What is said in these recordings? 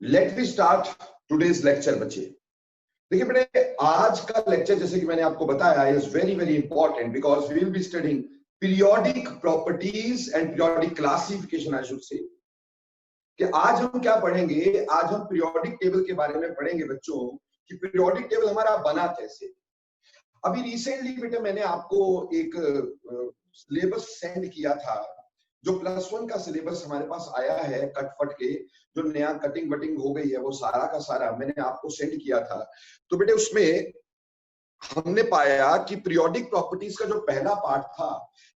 Late we start today's lecture बच्चे। देखिए बेटे, आज का लेक्चर जैसे कि मैंने आपको बताया is very very important because we will be studying periodic properties and periodic classification. I should say कि आज हम क्या पढ़ेंगे, आज हम पीरियोडिक टेबल के बारे में पढ़ेंगे बच्चों कि पीरियोडिक टेबल हमारा बना कैसे। अभी रिसेंटली बेटे मैंने आपको एक सिलेबस सेंड किया था, जो +1 का सिलेबस हमारे पास आया है कटफट के, जो नया कटिंग वटिंग हो गई है वो सारा का सारा मैंने आपको सेंड किया था। तो बेटे उसमें हमने पाया कि पीरियोडिक प्रॉपर्टीज का जो पहला पार्ट था,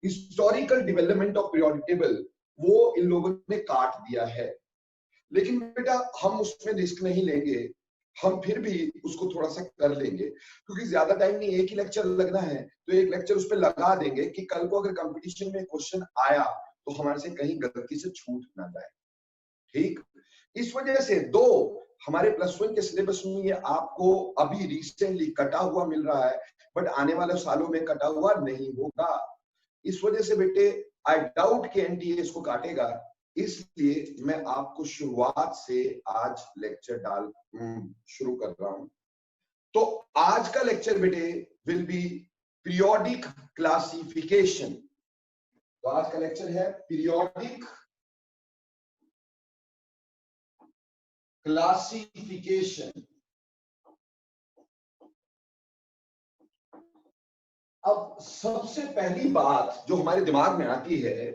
historical development of periodic table, वो इन लोगों ने काट दिया है। लेकिन बेटा हम उसमें रिस्क नहीं लेंगे, हम फिर भी उसको थोड़ा सा कर लेंगे क्योंकि ज्यादा टाइम नहीं, एक ही लेक्चर लगना है तो एक लेक्चर उस पर लगा देंगे कि कल को अगर कंपटीशन में क्वेश्चन आया तो हमारे से कहीं गलती से छूट ना जाए। ठीक, इस वजह से दो हमारे +1 के सिलेबस में ये आपको अभी रिसेंटली कटा हुआ मिल रहा है, बट आने वाले सालों में कटा हुआ नहीं होगा। इस वजह से बेटे आई डाउट कि एनटीए इसको काटेगा, इसलिए मैं आपको शुरुआत से आज लेक्चर शुरू कर रहा हूं। तो आज का लेक्चर बेटे विल बी पीरियोडिक क्लासिफिकेशन। तो आज का लेक्चर है पीरियोडिक क्लासिफिकेशन। अब सबसे पहली बात जो हमारे दिमाग में आती है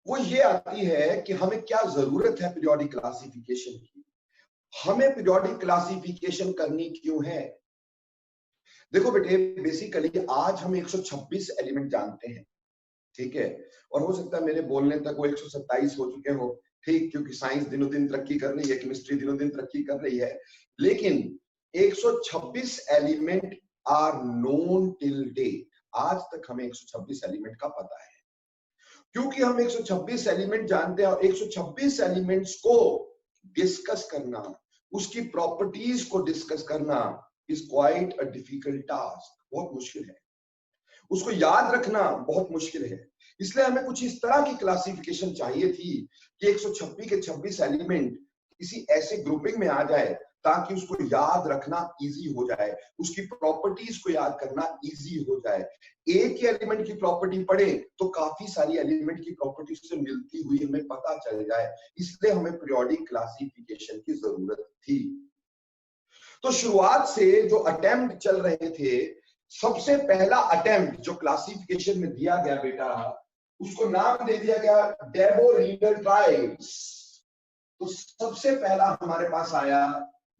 वो ये आती है कि हमें क्या जरूरत है पीरियोडिक क्लासिफिकेशन की, हमें पीरियोडिक क्लासिफिकेशन करनी क्यों है। देखो बेटे, बेसिकली आज हम 126 एलिमेंट जानते हैं, ठीक है, और हो सकता है मेरे बोलने तक वो 127 हो चुके हो, ठीक, क्योंकि साइंस दिनों दिन तरक्की कर रही है, केमिस्ट्री दिनों दिन तरक्की कर रही है, लेकिन 126 element are known till date. आज तक हमें 126 एलिमेंट का पता है, क्योंकि हम 126 एलिमेंट जानते हैं और 126 एलिमेंट्स को डिस्कस करना, उसकी प्रॉपर्टीज को डिस्कस करना is quite a difficult task, बहुत मुश्किल है, उसको याद रखना बहुत मुश्किल है। इसलिए हमें कुछ इस तरह की क्लासिफिकेशन चाहिए थी कि 126 के 26 एलिमेंट किसी ऐसे ग्रुपिंग में आ जाए ताकि उसको याद रखना इजी हो जाए, उसकी प्रॉपर्टीज को याद करना इजी हो जाए। एक ही एलिमेंट की प्रॉपर्टी पढ़े तो काफी सारी एलिमेंट की प्रॉपर्टीज से मिलती हुई हमें पता चल जाए, इसलिए हमें पीरियोडिक क्लासिफिकेशन की जरूरत थी। तो शुरुआत से जो अटेम्प्ट चल रहे थे, सबसे पहला अटेम्प्ट जो क्लासिफिकेशन में दिया गया बेटा, उसको नाम दे दिया गया डेबोरीनर ट्राइब्स। तो सबसे पहला हमारे पास आया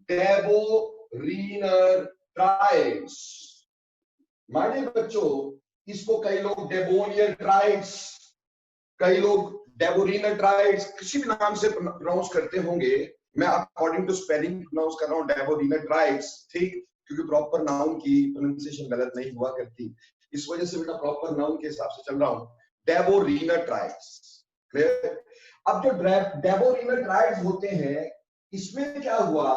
डेबोरीनर ट्राइब्स। माने बच्चों, इसको कई लोग डेबोनियर ट्राइब्स, कई लोग डेबोरीनर ट्राइब्स, किसी भी नाम से प्रोनाउंस करते होंगे। मैं अकॉर्डिंग टू स्पेलिंग प्रोनाउंस कर रहा हूं डेबोरीनर ट्राइब्स, ठीक, क्योंकि प्रॉपर नाउन की प्रोनाउंसिएशन गलत नहीं हुआ करती, इस वजह से बेटा प्रॉपर नाउन के हिसाब से चल रहा हूं, डेबोरीनर ट्राइब्स। क्लियर? अब जो डेबोरीनर ट्राइब्स होते हैं, इसमें क्या हुआ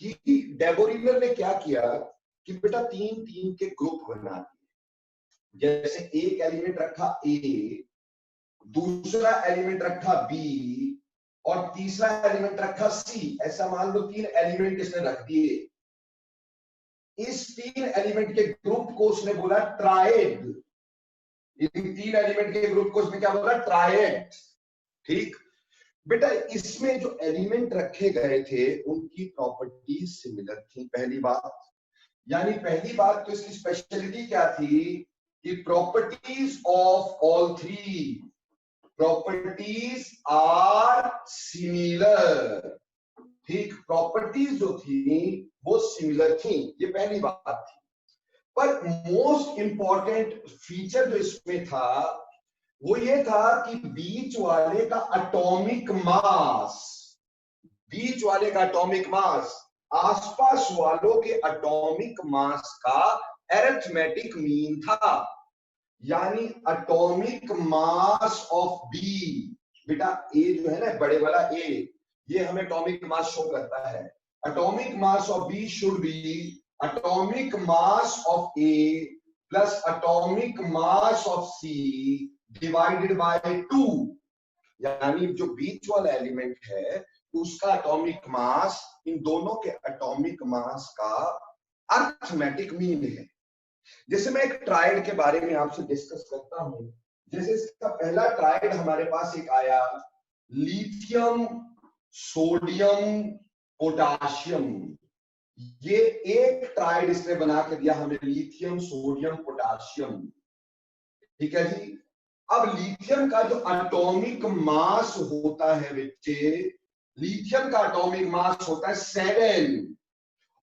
कि डेबोरीनर ने क्या किया कि बेटा 3-3 के ग्रुप बना दिए। जैसे एक एलिमेंट रखा ए, दूसरा एलिमेंट रखा बी और तीसरा एलिमेंट रखा सी, ऐसा मान लो 3 एलिमेंट इसने रख दिए। इस 3 एलिमेंट के ग्रुप को उसने बोला ट्रायड। इन 3 एलिमेंट के ग्रुप को उसने क्या बोला? ट्रायड। ठीक बेटा, इसमें जो एलिमेंट रखे गए थे उनकी प्रॉपर्टीज सिमिलर थी, पहली बात। यानी पहली बात तो इसकी स्पेशलिटी क्या थी कि properties of all 3 properties are similar. ठीक, प्रॉपर्टीज जो थी वो सिमिलर थी, ये पहली बात थी। पर मोस्ट इंपॉर्टेंट फीचर जो इसमें था वो ये था कि बीच वाले का एटॉमिक मास, बीच वाले का एटॉमिक मास आसपास वालों के एटॉमिक मास का अरिथमेटिक मीन था। यानी एटॉमिक मास ऑफ बी, बेटा ए जो है ना, बड़े वाला ए, ये हमें एटॉमिक मास शो करता है। Atomic mass of B should be atomic mass of A plus atomic mass of C divided by 2। यानी जो बीच वाला एलिमेंट है उसका एटॉमिक मास इन दोनों के एटॉमिक मास का अर्थमेटिक मीन है। जैसे मैं एक ट्राइड के बारे में आपसे डिस्कस करता हूं, जैसे इसका पहला ट्राइड हमारे पास एक आया, लिथियम सोडियम पोटाशियम। ये एक ट्राइड इसने बना के दिया हमें, लिथियम सोडियम पोटाशियम। ठीक है जी। अब लिथियम का जो एटॉमिक मास होता है बच्चे, लिथियम का एटॉमिक मास होता है 7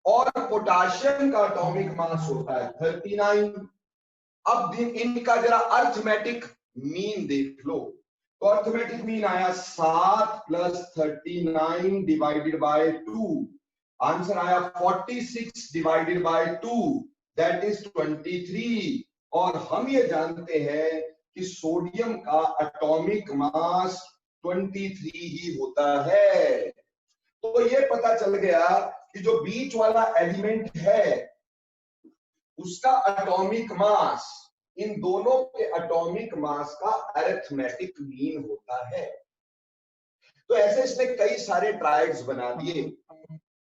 और पोटाशियम का एटॉमिक मास होता है 39। अब इनका जरा अर्थमेटिक मीन देख लो, तो अर्थमेटिक मीन आया 7 + 39 डिवाइडेड बाय 2, आंसर आया 46 डिवाइडेड बाय 2, दैट इज 23। और हम ये जानते हैं कि सोडियम का एटॉमिक मास 23 ही होता है। तो ये पता चल गया कि जो बीच वाला एलिमेंट है उसका एटॉमिक मास इन दोनों के एटॉमिक मास का अरिथमेटिक मीन होता है। तो ऐसे इसने कई सारे ट्राइड्स बना दिए।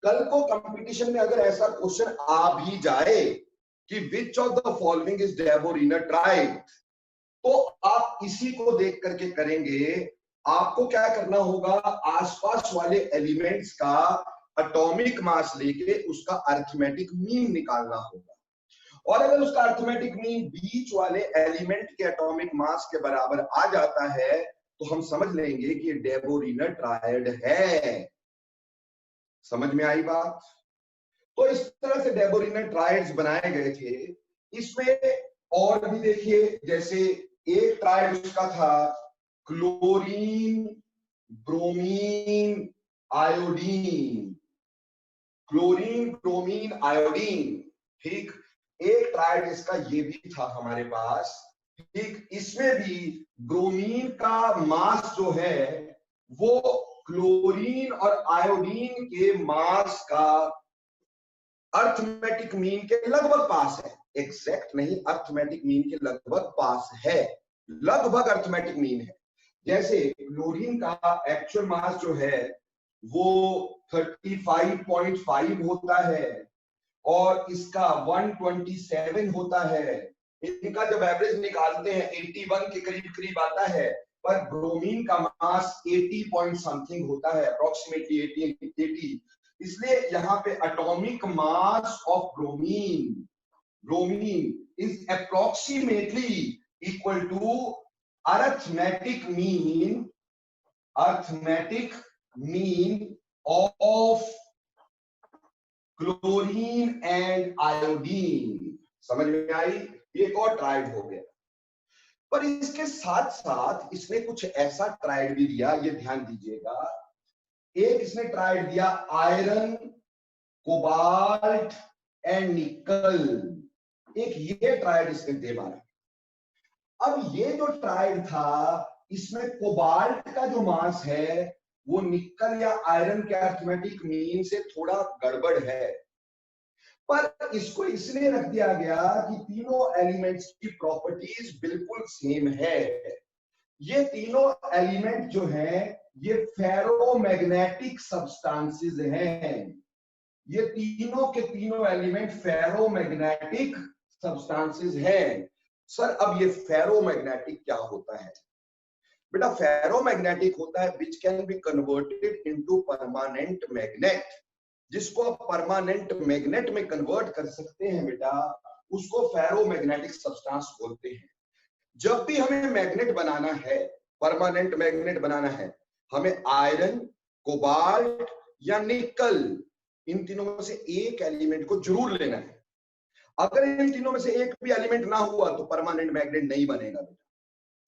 कल को कंपटीशन में अगर ऐसा क्वेश्चन आ भी जाए कि which of the following is डेबोरिनर ट्राइड, तो आप इसी को देख करके करेंगे। आपको क्या करना होगा, आसपास वाले एलिमेंट्स का एटॉमिक मास लेके उसका अरिथमेटिक मीन निकालना होगा, और अगर उसका अरिथमेटिक मीन बीच वाले एलिमेंट के एटॉमिक मास के बराबर आ जाता है तो हम समझ लेंगे कि ये डेबोरिनर ट्रायड है। समझ में आई बात? तो इस तरह से डेबोरिनर ट्रायड्स बनाए गए थे। इसमें और भी देखिए, जैसे एक ट्रायड उसका था chlorine bromine iodine, chlorine bromine iodine. ठीक, एक ट्रायड इसका ये भी था हमारे पास। ठीक, इसमें भी ब्रोमीन का मास जो है वो क्लोरीन और आयोडीन के मास का अर्थमेटिक मीन के लगभग पास है, एग्जैक्ट नहीं, अर्थमेटिक मीन के लगभग पास है, लगभग अर्थमेटिक मीन है। जैसे क्लोरीन का एक्चुअल मास जो है वो 35.5 होता है और इसका 127 होता है। इनका जब एवरेज निकालते हैं 81 के करीब करीब आता है, पर ब्रोमीन का मास 80 पॉइंट समथिंग होता है, अप्रोक्सीमेटली 80। इसलिए यहाँ पे atomic mass of bromine is approximately equal to arithmetic mean of chlorine and iodine. समझ में आई? एक और ट्राइड हो गया। पर इसके साथ साथ इसने कुछ ऐसा ट्राइड भी दिया, ये ध्यान दीजिएगा। एक इसने ट्राइड दिया आयरन कोबाल्ट एंड निकल, एक ये ट्राइड इसने दे मारा। अब ये जो ट्राइड था इसमें कोबाल्ट का जो मास है वो निकल या आयरन के अरिथमेटिक मीन से थोड़ा गड़बड़ है, पर इसको इसलिए रख दिया गया कि तीनों एलिमेंट्स की प्रॉपर्टीज बिल्कुल सेम है। ये तीनों एलिमेंट जो हैं ये फेरोमैग्नेटिक सब्सटेंसेस हैं। ये तीनों के तीनों एलिमेंट फेरोमैग्नेटिक सब्सटेंसेस हैं। सर अब ये फेरोमैग्नेटिक क्या होता है? बेटा फेरोमैग्नेटिक होता है which can be converted into permanent magnet. जिसको आप परमानेंट मैग्नेट में कन्वर्ट कर सकते हैं बेटा, उसको फेरोमैग्नेटिक सब्सटेंस बोलते हैं। जब भी हमें मैग्नेट बनाना है, परमानेंट मैग्नेट बनाना है, हमें आयरन कोबाल्ट या निकल, इन तीनों में से एक एलिमेंट को जरूर लेना है। अगर इन तीनों में से एक भी एलिमेंट ना हुआ तो परमानेंट मैग्नेट नहीं बनेगा बेटा।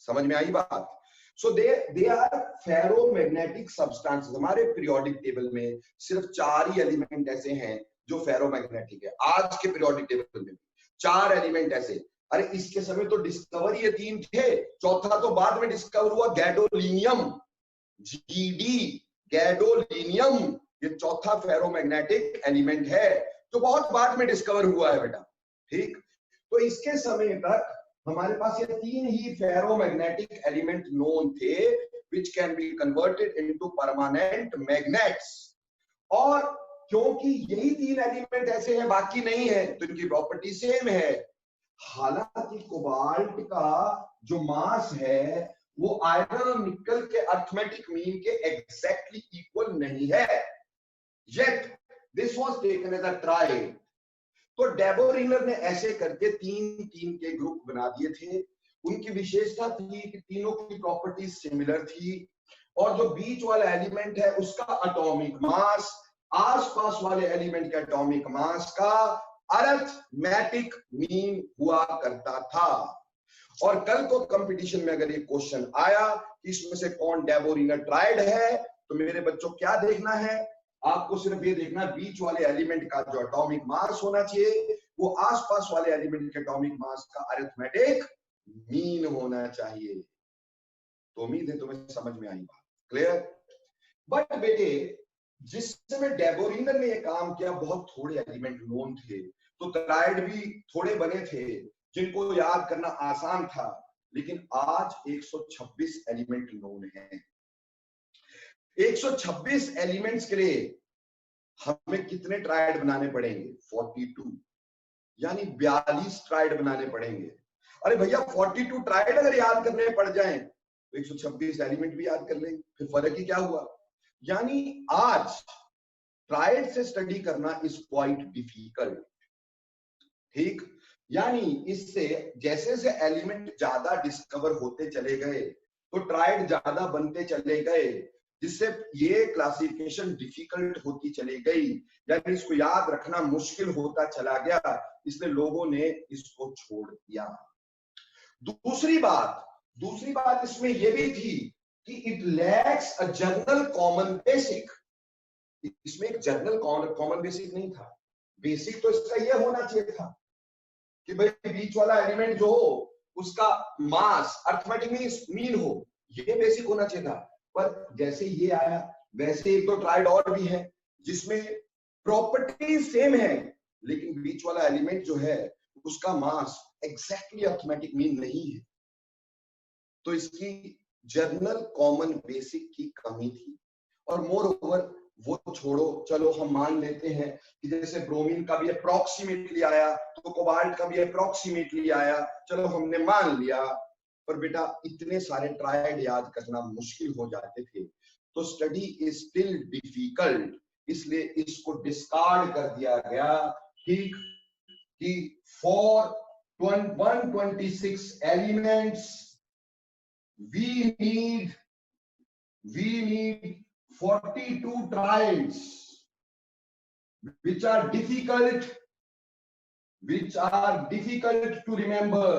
समझ में आई बात? सो दे आर फेरोमैग्नेटिक सब्सटेंसेस। हमारे पीरियोडिक टेबल में सिर्फ 4 ही एलिमेंट ऐसे हैं जो फेरोमैग्नेटिक है। आज के पीरियोडिक टेबल में 4 एलिमेंट ऐसे। अरे इसके समय तो डिस्कवर ये 3 थे, चौथा तो बाद में डिस्कवर हुआ, गैडोलीनियम, जीडी गैडोलीनियम, ये चौथा फेरोमैग्नेटिक एलिमेंट है जो बहुत बाद में डिस्कवर हुआ है बेटा। ठीक, तो इसके समय तक हमारे पास ये 3 ही फेरोमैग्नेटिक एलिमेंट नोन थे which can be converted into permanent magnets. और क्योंकि यही 3 एलिमेंट ऐसे हैं, बाकी नहीं है, तो इनकी प्रॉपर्टी सेम है। हालांकि कोबाल्ट का जो मास है वो आयरन और निकल के अर्थमेटिक मीन के एग्जैक्टली इक्वल नहीं है, yet this was taken as a triad। तो डेबोरिनर ने ऐसे करके 3 के ग्रुप बना दिए थे। उनकी विशेषता थी कि तीनों की प्रॉपर्टीज सिमिलर थी, और जो बीच वाला एलिमेंट है उसका एटॉमिक मास आसपास वाले एलिमेंट के एटॉमिक मास का अरिथमेटिक मीन हुआ करता था। और कल को कंपटीशन में अगर ये क्वेश्चन आया कि इसमें से कौन डेबोरिनर ट्राइड है, तो मेरे बच्चों क्या देखना है, आपको सिर्फ ये देखना बीच वाले एलिमेंट का जो एटॉमिक मास होना चाहिए वो आसपास वाले एलिमेंट के एटॉमिक मास का अरिथमेटिक मीन होना चाहिए। तो उम्मीद है तुम्हें समझ में आई बात, क्लियर। बट बेटे जिस समय डेबोरिनर ने ये काम किया बहुत थोड़े एलिमेंट नोन थे, तो ट्राइड भी थोड़े बने थे जिनको याद करना आसान था, लेकिन आज 126 एलिमेंट नोन हैं। 126 एलिमेंट्स के लिए हमें कितने ट्राइड बनाने पड़ेंगे? 42, यानी 42 ट्राइड बनाने पड़ेंगे। अरे भैया 42 ट्राइड अगर याद करने पड़ जाएं तो 126 एलिमेंट भी याद कर लेंगे, फिर फर्क ही क्या हुआ। यानी आज ट्राइड से स्टडी करना इज क्वाइट डिफिकल्ट, ठीक। यानी इससे जैसे जैसे एलिमेंट ज्यादा डिस्कवर होते चले गए तो ट्राइड ज्यादा बनते चले गए, जिससे ये क्लासिफिकेशन डिफिकल्ट होती चली गई, यानी इसको याद रखना मुश्किल होता चला गया, इसलिए लोगों ने इसको छोड़ दिया। दूसरी बात इसमें यह भी थी कि it lacks a general common basic. इसमें एक जनरल कॉमन बेसिक नहीं था। बेसिक तो इसका यह होना चाहिए था कि भाई बीच वाला एलिमेंट जो हो उसका मास अर्थमेटिक मीन हो, ये बेसिक होना चाहिए था। पर जैसे ये आया वैसे एक तो ट्राइड और भी है जिसमें प्रॉपर्टी सेम है, लेकिन बीच वाला एलिमेंट जो है उसका मास एग्जैक्टली अर्थमेटिक मीन नहीं है, तो इसकी जनरल कॉमन बेसिक की कमी थी। और मोर ओवर वो छोड़ो, चलो हम मान लेते हैं कि जैसे ब्रोमीन का भी अप्रोक्सीमेटली आया तो कोबाल्ट का भी अप्रोक्सीमेटली आया, चलो हमने मान लिया। पर बेटा इतने सारे ट्राइड याद करना मुश्किल हो जाते थे, तो स्टडी इज स्टिल डिफिकल्ट, इसलिए इसको डिस्कार्ड कर दिया गया। ठीक कि for 126 elements we need 42 triads which are difficult to remember,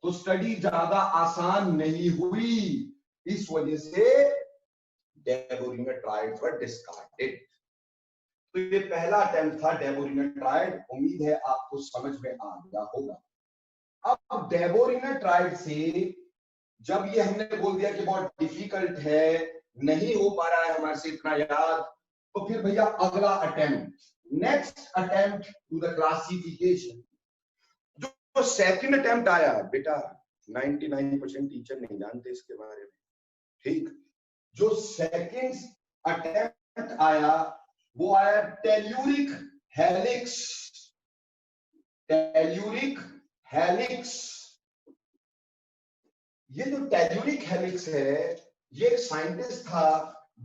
तो स्टडी ज्यादा आसान नहीं हुई, इस वजह से डेबोरिनर ट्रायड्स वर डिस्कार्डेड। तो ये पहला अटेम्प्ट था डेबोरिनर ट्रायड, उम्मीद है आपको समझ में आ गया होगा। अब डेबोरिनर ट्रायड से जब ये हमने बोल दिया कि बहुत डिफिकल्ट है, नहीं हो पा रहा है हमारे से इतना याद, तो फिर भैया अगला attempt, next attempt to the classification. जो सेकंड अटेम्प्ट आया बेटा 99% टीचर नहीं जानते इसके बारे में, ठीक। जो सेकंड अटेम्प्ट आया वो आया टेल्यूरिक हेलिक्स। ये जो टेल्यूरिक हेलिक्स है, ये एक साइंटिस्ट था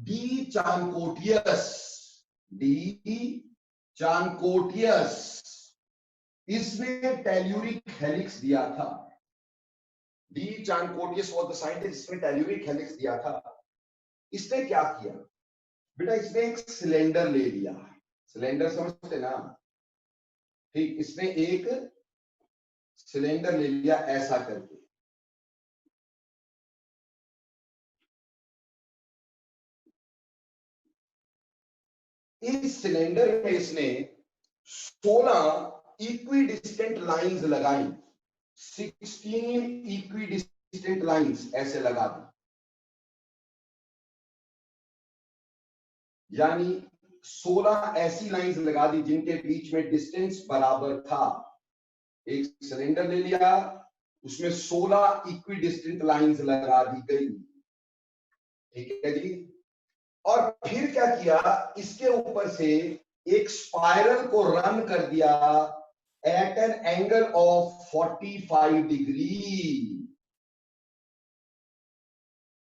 डी चानकोटियस। इसने टेल्यूरिक हेलिक्स दिया था। डी चानकोटियस वाज द साइंटिस्ट, इसने टेल्यूरिक हेलिक्स दिया था। इसने क्या किया बेटा, इसने एक सिलेंडर ले लिया, सिलेंडर समझते ना, ठीक। इसने एक सिलेंडर ले लिया ऐसा करके, इस सिलेंडर में इसने 16 इक्विडिस्टेंट लाइंस लगाई, 16 इक्विडिस्टेंट लाइंस ऐसे लगा दी, यानी 16 ऐसी लाइंस लगा दी जिनके बीच में डिस्टेंस बराबर था। एक सिलेंडर ले लिया, उसमें 16 इक्विडिस्टेंट लाइंस लगा दी गई, ठीक है जी। और फिर क्या किया, इसके ऊपर से एक स्पाइरल को रन कर दिया at an angle of 45 degree.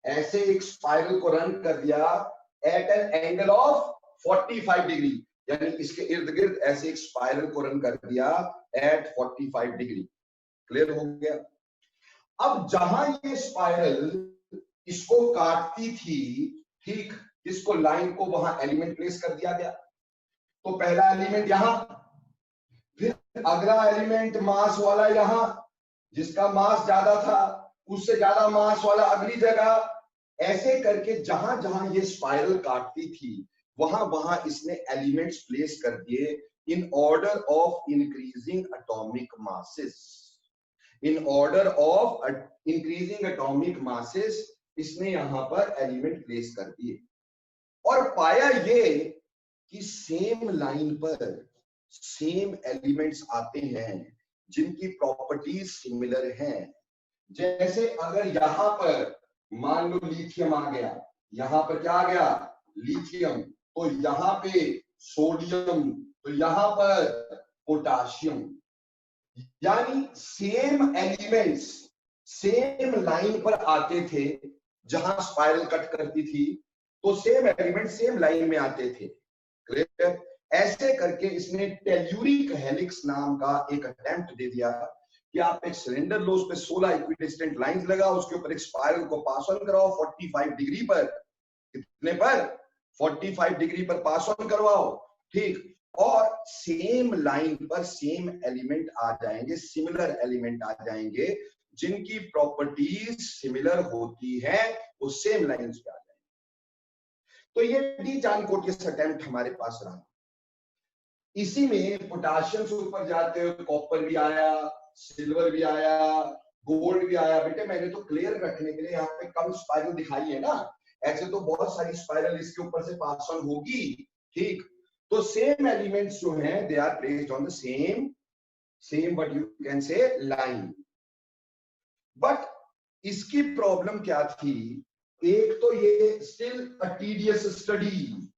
ऐसे एक स्पाइरल को रन कर दिया at an angle of 45 degree, यानी इसके इर्द गिर्द ऐसे एक स्पाइरल को रन कर दिया एट 45 डिग्री। क्लियर हो गया। अब जहां ये स्पाइरल इसको काटती थी, ठीक, इसको लाइन को वहां एलिमेंट प्लेस कर दिया गया। तो पहला एलिमेंट यहां, फिर अगला एलिमेंट मास वाला यहां, जिसका मास ज्यादा था उससे ज्यादा मास वाला अगली जगह। ऐसे करके जहां जहां ये स्पाइरल काटती थी वहां वहां इसने एलिमेंट्स प्लेस कर दिए इन order of increasing atomic masses. In order of increasing atomic masses इसने यहां पर एलिमेंट प्लेस कर दिए और पाया ये कि सेम लाइन पर सेम एलिमेंट्स आते हैं जिनकी प्रॉपर्टीज सिमिलर हैं। जैसे अगर यहां पर मान लो लिथियम आ गया, यहां पर क्या आ गया, लिथियम, तो यहां पे सोडियम, तो यहां पर पोटाशियम, यानी सेम एलिमेंट्स सेम लाइन पर आते थे। जहां स्पाइरल कट करती थी तो सेम एलिमेंट सेम लाइन में आते थे। क्लियर। ऐसे करके इसने टेल्यूरिक हेलिक्स नाम का एक अटेम्प्ट दे दिया कि आप एक सिलेंडर लो, उस पे 16 इक्विडिस्टेंट लाइंस लगाओ, उसके ऊपर एक स्पाइरल को पास ऑन कराओ 45 डिग्री पर। कितने पर? 45 डिग्री पर पास ऑन करवाओ, ठीक, और सेम लाइन पर सेम एलिमेंट आ जाएंगे, सिमिलर एलिमेंट आ जाएंगे जिनकी प्रॉपर्टीज सिमिलर होती है, वो सेम लाइंस पे आ जाएंगे। तो ये डी चानकोटियस अटेम्प्ट हमारे पास रहा। इसी में पोटाशियम से ऊपर जाते हो, कॉपर भी आया, सिल्वर भी आया, गोल्ड भी आया। बेटे मैंने तो क्लियर रखने के लिए यहाँ पे कम स्पाइरल दिखाई है ना, ऐसे तो बहुत सारी स्पाइरल इसके ऊपर से पास ऑन होगी, ठीक। तो सेम एलिमेंट्स जो हैं they are placed on the same what you can say line. But इसकी प्रॉब्लम क्या थी, एक तो ये स्टिल अ टीडियस स्टडी,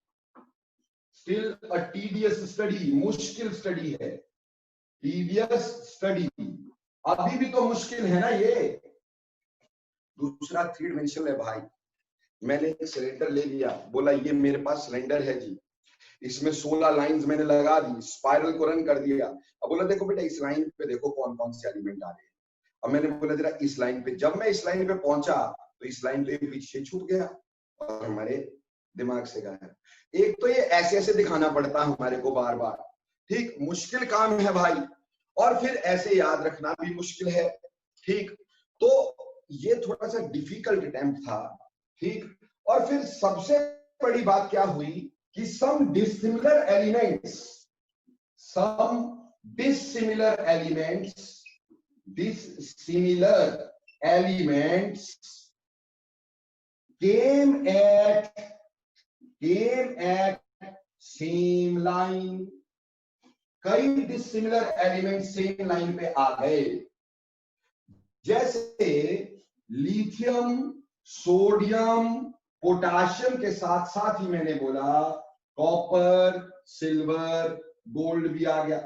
मुश्किल स्टडी है, टीडियस स्टडी, अभी भी तो मुश्किल है ना ये। दूसरा थ्री डिमेंशनल है भाई। मैंने एक सिलेंडर ले लिया, बोला ये मेरे पास सिलेंडर है जी, इसमें 16 लाइंस मैंने लगा दी, स्पाइरल को रन कर दिया। अब बोला देखो बेटा इस लाइन पे देखो कौन कौन से एलिमेंट आ रहे हैं। अब मैंने बोला जरा इस लाइन पे, जब मैं इस लाइन पे पहुंचा तो इस लाइन पे पीछे छूट गया और हमारे दिमाग से गायब। एक तो ये ऐसे ऐसे दिखाना पड़ता है हमारे को बार बार, ठीक, मुश्किल काम है भाई, और फिर ऐसे याद रखना भी मुश्किल है, ठीक। तो ये थोड़ा सा डिफिकल्ट अटेम्प्ट था, ठीक। और फिर सबसे बड़ी बात क्या हुई कि some dissimilar elements came at same line। कई dissimilar elements same line पे आ गए, जैसे लिथियम, सोडियम, पोटाशियम के साथ साथ ही मैंने बोला कॉपर, सिल्वर, गोल्ड भी आ गया।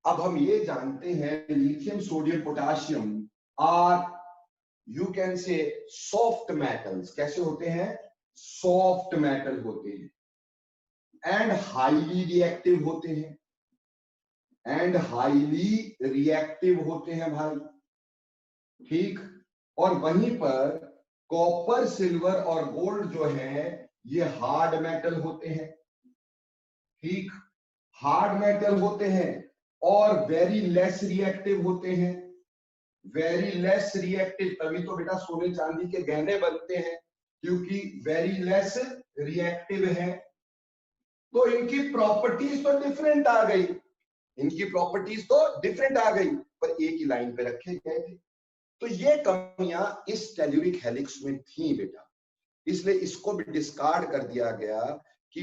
अब हम ये जानते हैं lithium, sodium, potassium are you can say soft metals. कैसे होते हैं? सॉफ्ट मेटल होते हैं एंड हाईली रिएक्टिव होते हैं, भाई, ठीक। और वहीं पर कॉपर, सिल्वर और गोल्ड जो है ये हार्ड मेटल होते हैं, ठीक, हार्ड मेटल होते हैं और वेरी लेस रिएक्टिव होते हैं, वेरी लेस रिएक्टिव। तभी तो बेटा सोने चांदी के गहने बनते हैं, क्योंकि वेरी लेस रिएक्टिव है। तो इनकी प्रॉपर्टीज तो डिफरेंट आ गई, पर एक ही लाइन पे रखे गए थे। तो ये कमियां इस टेल्यूरिक हेलिक्स में थी बेटा, इसलिए इसको भी डिस्कार्ड कर दिया गया कि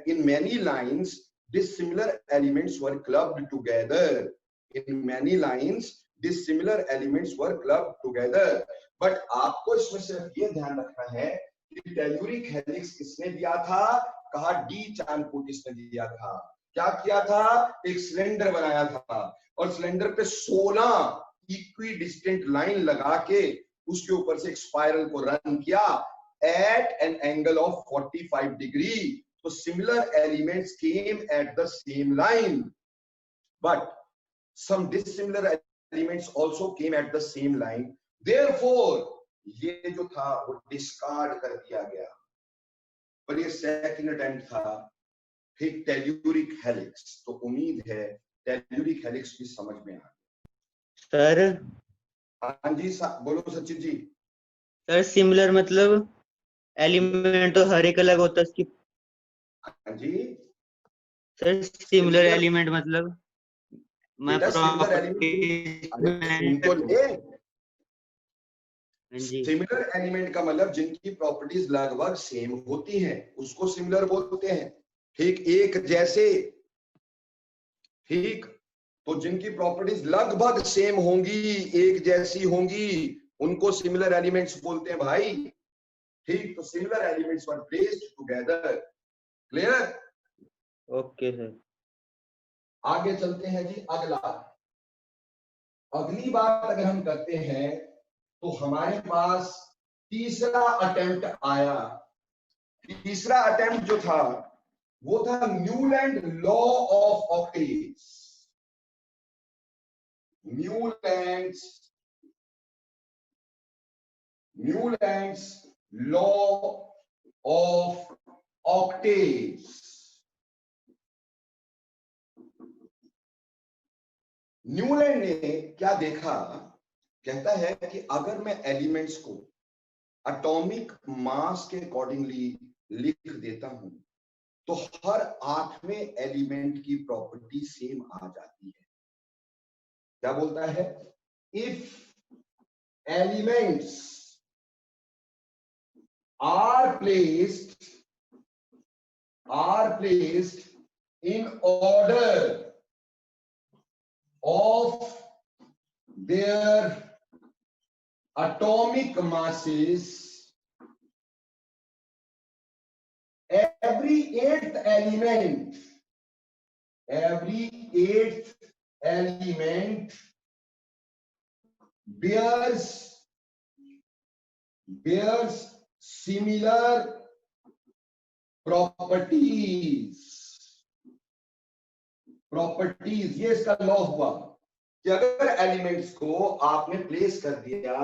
in many lines dissimilar elements were clubbed together, in many lines dissimilar elements were clubbed together. But आपको इसमें सिर्फ ये ध्यान रखना है कि टेल्यूरिक हेलिक्स किसने दिया था, कहा डी चानकोटिस ने दिया था। क्या किया था, एक सिलेंडर बनाया था और सिलेंडर पे 16 इक्वी डिस्टेंट लाइन लगा के उसके ऊपर से एक स्पाइरल को रन किया at an angle of 45 degree. So similar elements came at the same line, but some dissimilar elements also came at the same line. Therefore ये जो था वो डिस्कार्ड कर दिया गया। पर ये सेकंड अटेम्प्ट था, ठीक, टेल्यूरिक हेलिक्स। तो उम्मीद है टेल्यूरिक हेलिक्स भी समझ में आ गया। सर हाँ जी बोलो सचिन जी। सर सिमिलर मतलब एलिमेंट तो हर एक अलग होता है उसकी। हाँ जी सर सिमिलर एलिमेंट मतलब मैं सिमिलर एलिमेंट, सिमिलर एलिमेंट का मतलब जिनकी प्रॉपर्टीज लगभग सेम होती हैं उसको सिमिलर बोलते हैं। ठीक, एक जैसे, ठीक, तो जिनकी प्रॉपर्टीज लगभग सेम होंगी, एक जैसी होंगी, उनको सिमिलर एलिमेंट्स बोलते हैं भाई। ठीक, तो similar elements were placed together. Clear? Okay sir. आगे चलते हैं जी। अगली बात अगर हम करते हैं तो हमारे पास तीसरा अटेम्प्ट आया। तीसरा अटेम्प्ट जो था वो था Newland law of octaves. Newlands law of octaves. Newland ने क्या देखा, कहता है कि अगर मैं एलिमेंट्स को एटॉमिक मास के अकॉर्डिंगली लिख देता हूं तो हर 8वें एलिमेंट की प्रॉपर्टी सेम आ जाती है। क्या बोलता है, if elements are placed in order of their atomic masses, every eighth element bears similar properties। ये इसका लॉ हुआ कि अगर एलिमेंट्स को आपने प्लेस कर दिया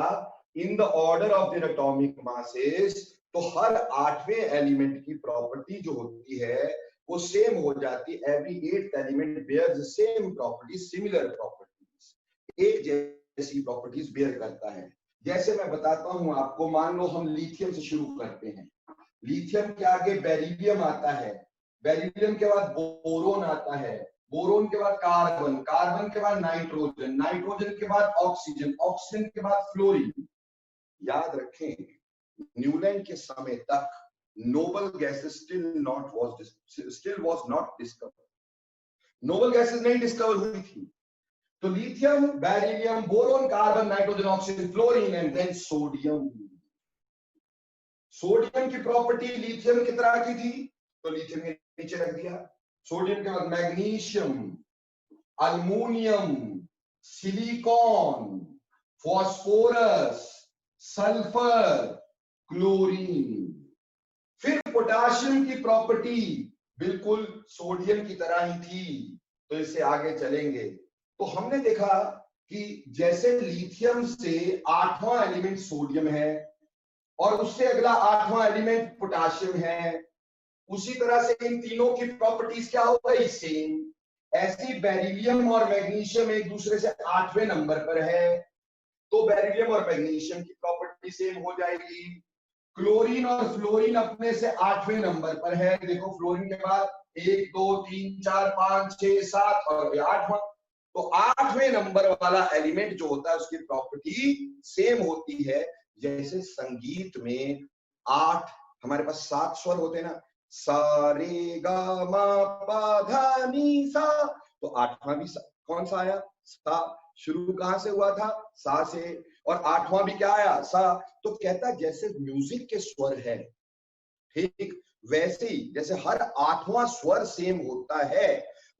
in the order of their atomic masses तो हर 8वें एलिमेंट की प्रॉपर्टी जो होती है वो सेम हो जाती। Every 8th element bears the same property, similar properties, एक जैसी प्रॉपर्टीज बेयर करता है। जैसे मैं बताता हूं आपको, मान लो हम लिथियम से शुरू करते हैं। लिथियम के आगे बेरिलियम आता है, बेरिलियम के बाद बोरोन आता है, बोरोन के बाद कार्बन, कार्बन के बाद नाइट्रोजन, नाइट्रोजन के बाद ऑक्सीजन, ऑक्सीजन के बाद फ्लोरीन। याद रखें न्यूलैंड के समय तक noble gases still was not discovered. Noble gases नहीं डिस्कवर हुई थी। तो lithium, beryllium, boron, carbon, nitrogen, oxygen, fluorine and then sodium. Sodium की प्रॉपर्टी लिथियम की तरह की थी तो लिथियम के नीचे रख दिया। सोडियम के बाद magnesium, aluminium, silicon, phosphorus, sulphur, chlorine. फिर पोटाशियम की प्रॉपर्टी बिल्कुल सोडियम की तरह ही थी, तो इससे आगे चलेंगे तो हमने देखा कि जैसे लिथियम से 8वां एलिमेंट सोडियम है और उससे अगला 8वां एलिमेंट पोटाशियम है, उसी तरह से इन तीनों की प्रॉपर्टीज क्या हो गई, सेम। ऐसी बेरिलियम और मैग्नीशियम एक दूसरे से 8वें नंबर पर है तो बेरिलियम और मैग्नीशियम की प्रॉपर्टी सेम हो जाएगी। क्लोरीन और फ्लोरीन अपने से 8वें नंबर पर है। देखो फ्लोरीन के बाद 1 2 3 4 5 6 7 और 8वां, तो 8वें नंबर वाला एलिमेंट जो होता है उसकी प्रॉपर्टी सेम होती है। जैसे संगीत में 8 हमारे पास 7 स्वर होते हैं ना, सा रे गा मा पा धा नी सा, तो 8वां भी कौन सा आया, सा, शुरू कहां से हुआ था? सा से, और आठवां भी क्या आया? सा। तो कहता जैसे म्यूजिक के स्वर है, ठीक वैसे ही जैसे हर आठवां स्वर सेम होता है,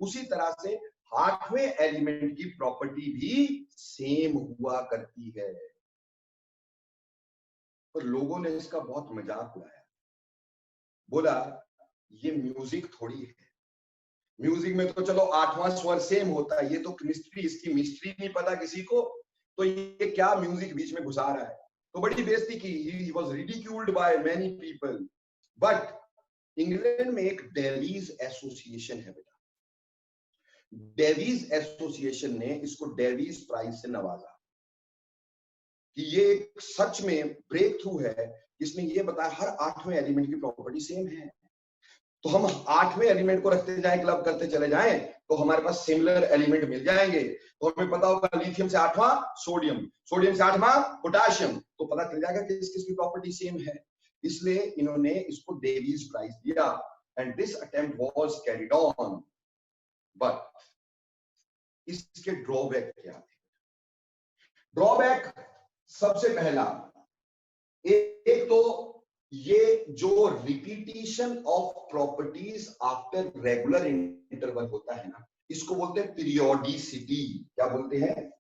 उसी तरह से आठवें एलिमेंट की प्रॉपर्टी भी सेम हुआ करती है। तो लोगों ने इसका बहुत मजाक उड़ाया, बोला ये म्यूजिक थोड़ी है, म्यूजिक में तो चलो आठवां स्वर सेम होता है, ये तो केमिस्ट्री, इसकी मिस्ट्री नहीं पता किसी को, तो ये क्या म्यूजिक बीच में घुसा रहा है। तो बड़ी बेइज्जती की, he was ridiculed by many people. But England में एक डेवीज एसोसिएशन है बेटा, डेवीज एसोसिएशन ने इसको डेवीज प्राइज से नवाजा कि ये एक सच में ब्रेक थ्रू है। इसने ये बताया हर आठवें एलिमेंट की प्रॉपर्टी सेम है। तो हम आठवें एलिमेंट को रखते जाएं, क्लब करते चले जाएं, तो हमारे पास सिमिलर एलिमेंट मिल जाएंगे। तो हमें पता होगा लिथियम से आठवां सोडियम, सोडियम से आठवां पोटाशियम, तो पता चल जाएगा कि किसकी प्रॉपर्टी सेम है। इसलिए इन्होंने इसको डेवीज प्राइज दिया, and this attempt was carried on. But इसके ड्रॉबैक क्या थे? ड्रॉबैक सबसे पहला, एक तो ये जो repetition of properties after regular interval होता है ना, इसको बोलते हैं पीरियोडिसिटी। क्या बोलते हैं?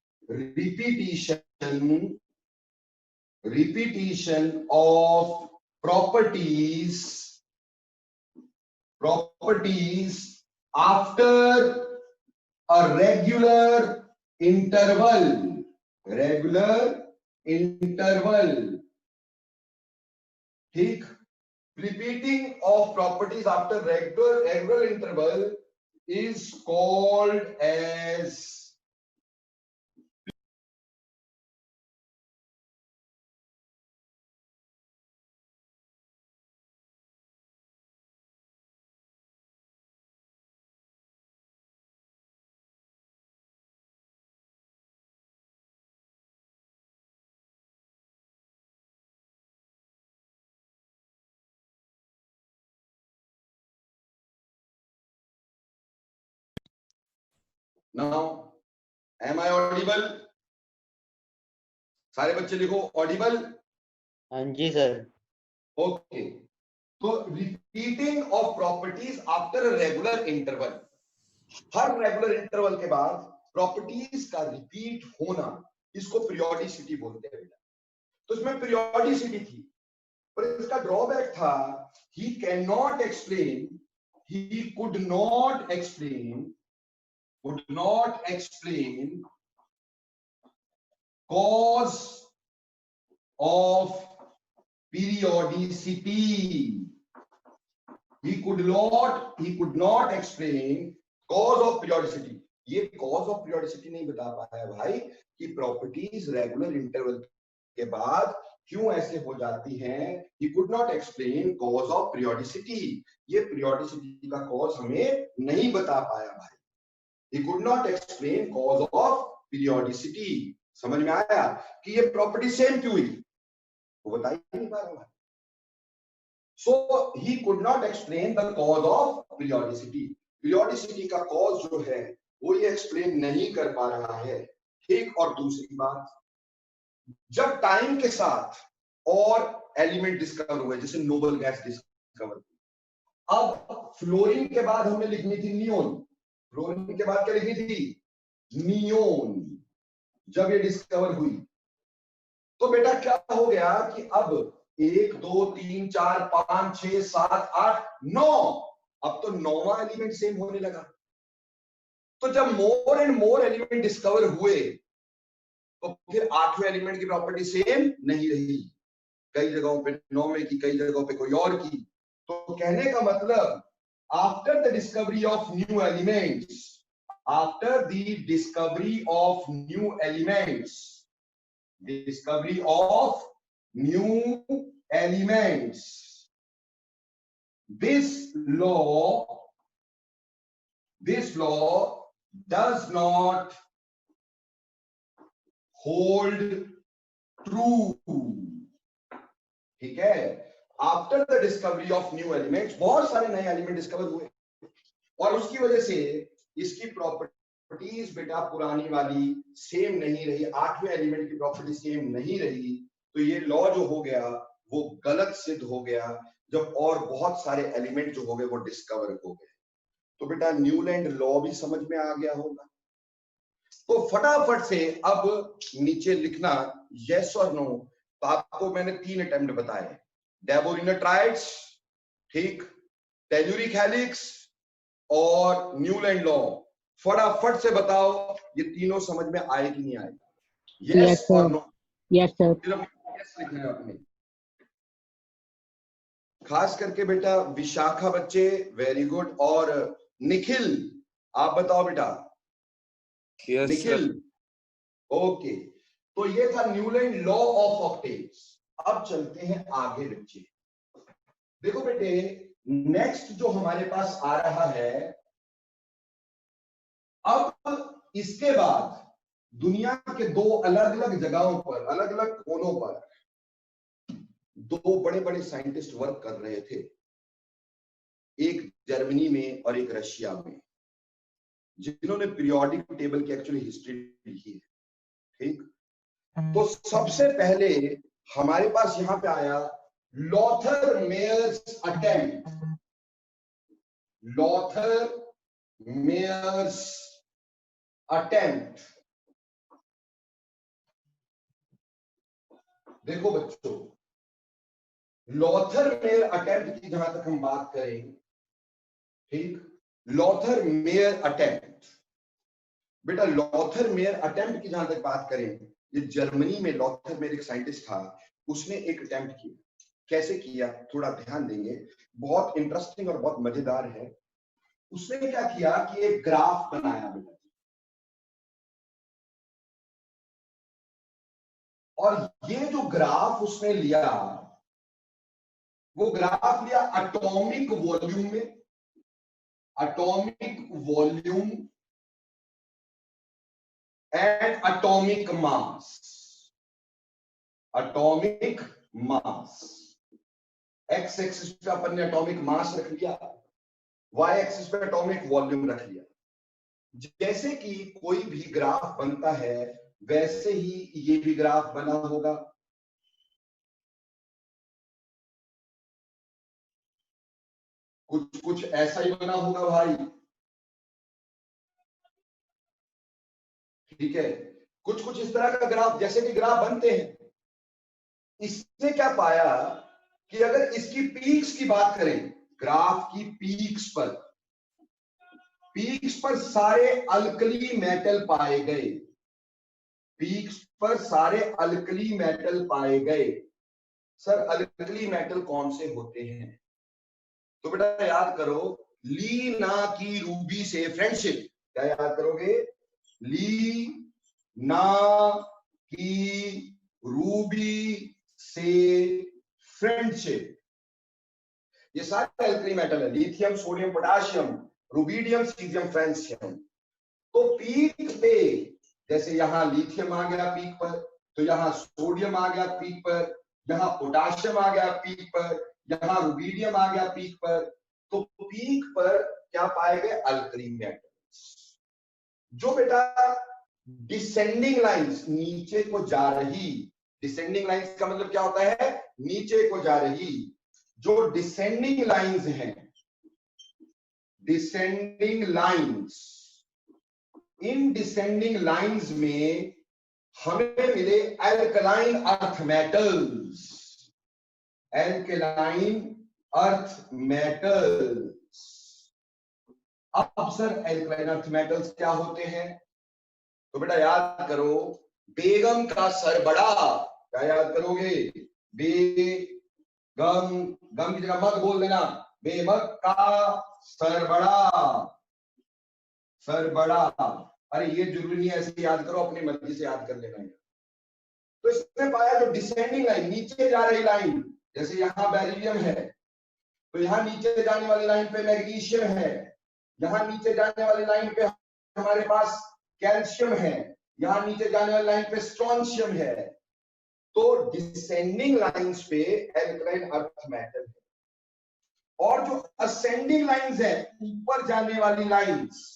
Repetition of properties after a regular interval, ठीक। Repeating of properties after regular interval is called as now, am I audible? सारे बच्चे लिखो ऑडिबल। हाँ जी सर। ओके, तो repeating of properties after regular interval, her regular interval के बाद properties का repeat होना, इसको पीरियोडिसिटी बोलते हैं बेटा। तो इसमें पीरियोडिसिटी थी, पर इसका ड्रॉबैक था, he cannot explain, he could not explain cause of periodicity. He could not explain cause of periodicity. ये cause of periodicity नहीं बता पाया भाई कि प्रॉपर्टीज रेगुलर इंटरवल के बाद क्यों ऐसे हो जाती हैं। He could not explain cause of periodicity. ये periodicity का cause हमें नहीं बता पाया भाई। He could not explain cause of periodicity. समझ में आया कि ये प्रॉपर्टी सेम क्यों हुई, वो बता ही नहीं पा रहा। So he could not explain the cause of periodicity. Periodicity का cause जो है वो ये एक्सप्लेन नहीं कर पा रहा है, ठीक। और दूसरी बात, जब टाइम के साथ और एलिमेंट डिस्कवर हुए, जैसे नोबल गैस डिस्कवर, अब फ्लोरीन के बाद हमें लिखनी थी नियोन, फ्लोरीन के बाद क्या लिखनी थी? नियोन। जब ये डिस्कवर हुई तो बेटा क्या हो गया कि अब 1 2 3 4 5 6 7 8 9, अब तो 9वां एलिमेंट सेम होने लगा। तो जब more and more element discover हुए तो फिर 8वें एलिमेंट की प्रॉपर्टी सेम नहीं रही, कई जगहों पे 9 में की, कई जगहों पे कोई और की। तो कहने का मतलब, after the discovery of new elements, after the discovery of new elements, discovery of new elements, this law does not hold true, ठीक है। After the discovery of new elements, बहुत सारे नए एलिमेंट डिस्कवर हुए और उसकी वजह से इसकी प्रॉपर्टी प्रॉपर्टीज बेटा पुरानी वाली सेम नहीं रही, 8वें एलिमेंट की प्रॉपर्टी सेम नहीं रही, तो ये लॉ जो हो गया वो गलत सिद्ध हो गया, जब और बहुत सारे एलिमेंट जो हो गए वो डिस्कवर हो गए। तो बेटा न्यूलैंड लॉ भी समझ में आ गया होगा। तो फटाफट से अब नीचे लिखना यस और नो। तो आपको मैंने 3 अटेम्प्ट बताए, डेबोरिनोट्राइड्स, ठीक, टेल्यूरिक हेलिक्स और न्यूलैंड लॉ। फटाफट से बताओ ये तीनों समझ में आए कि नहीं आए? यस और नो। Yes sir. सिर्फ यस लिखना है आपने। खास करके बेटा विशाखा बच्चे वेरी गुड, और निखिल आप बताओ बेटा। Yes Nikhil okay. तो ये था न्यूलैंड लॉ ऑफ ऑक्टेव्स। अब चलते हैं आगे बच्चे। देखो बेटे नेक्स्ट जो हमारे पास आ रहा है, अब इसके बाद दुनिया के 2 अलग अलग जगहों पर, अलग अलग कोनों पर 2 बड़े बड़े साइंटिस्ट वर्क कर रहे थे, एक जर्मनी में और एक रशिया में, जिन्होंने पीरियोडिक टेबल की एक्चुअली हिस्ट्री लिखी है, ठीक। तो सबसे पहले हमारे पास यहां पे आया Lothar Meyers attempt, Lothar Meyers attempt. देखो बच्चों लॉथर मेयर अटेम्प्ट की जहां तक हम बात करें, ठीक, लॉथर मेयर अटेम्प्ट, बेटा लॉथर मेयर अटेम्प्ट की जहां तक बात करें, ये जर्मनी में लॉथर मेयर एक साइंटिस्ट था, उसने एक अटेम्प्ट किया। कैसे किया थोड़ा ध्यान देंगे, बहुत इंटरेस्टिंग और बहुत मजेदार है। उसने क्या किया कि एक ग्राफ बनाया बेटा, और ये जो ग्राफ उसने लिया, वो ग्राफ लिया एटॉमिक वॉल्यूम में, atomic volume and atomic mass, atomic mass. X axis पे अपन ने एटॉमिक मास रख लिया, वाई एक्सिस पे एटॉमिक वॉल्यूम रख लिया। जैसे कि कोई भी ग्राफ बनता है वैसे ही ये भी ग्राफ बना होगा। कुछ कुछ ऐसा ही बना होगा भाई, ठीक है। कुछ कुछ इस तरह का ग्राफ, जैसे कि ग्राफ बनते हैं। इसने क्या पाया कि अगर इसकी पीक्स की बात करें, ग्राफ की पीक्स पर सारे अल्कली मेटल पाए गए, पीक्स पर सारे अल्कली मेटल पाए गए। सर अल्कली मेटल कौन से होते हैं? तो बेटा याद करो, ली ना की रूबी से फ्रेंडशिप। क्या याद करोगे? ली ना की रूबी से फ्रेंडशिप। ये सारे अल्कली मेटल है, lithium, sodium, potassium, rubidium, caesium, francium. तो पीक पे जैसे यहां लिथियम आ गया पीक पर, तो यहां सोडियम आ गया पीक पर, यहां पोटाशियम आ गया पीक पर, यहां रुबीडियम आ गया पीक पर। तो पीक पर क्या पाए गए? Alkali metals. जो बेटा डिसेंडिंग लाइंस, नीचे को जा रही, डिसेंडिंग लाइंस का मतलब क्या होता है? नीचे को जा रही। जो डिसेंडिंग लाइंस हैं, descending lines, in descending lines में हमें मिले alkaline earth metals, alkaline earth metals. अब सर एल्कलाइन अर्थ मेटल्स क्या होते हैं? तो बेटा याद करो, बेगम का सर बड़ा। क्या याद करोगे? बेगम, गम की जगह मत बोल देना, बेमक का सर बड़ा, सर बड़ा। अरे ये जरूरी नहीं है ऐसे याद करो, अपनी मर्जी से याद कर लेना है। तो इसने पाया जो डिसेंडिंग लाइन, नीचे जा रही लाइन, जैसे यहां बेरिलियम है तो यहां नीचे जाने वाली लाइन पे मैग्नीशियम है, यहां नीचे जाने वाली लाइन पे हमारे पास कैल्शियम है, यहां नीचे जाने वाली लाइन पे स्ट्रोंशियम है। तो डिसेंडिंग लाइंस पे एल्कलाइन अर्थ मेटल है, और जो असेंडिंग लाइंस है, ऊपर जाने वाली लाइंस,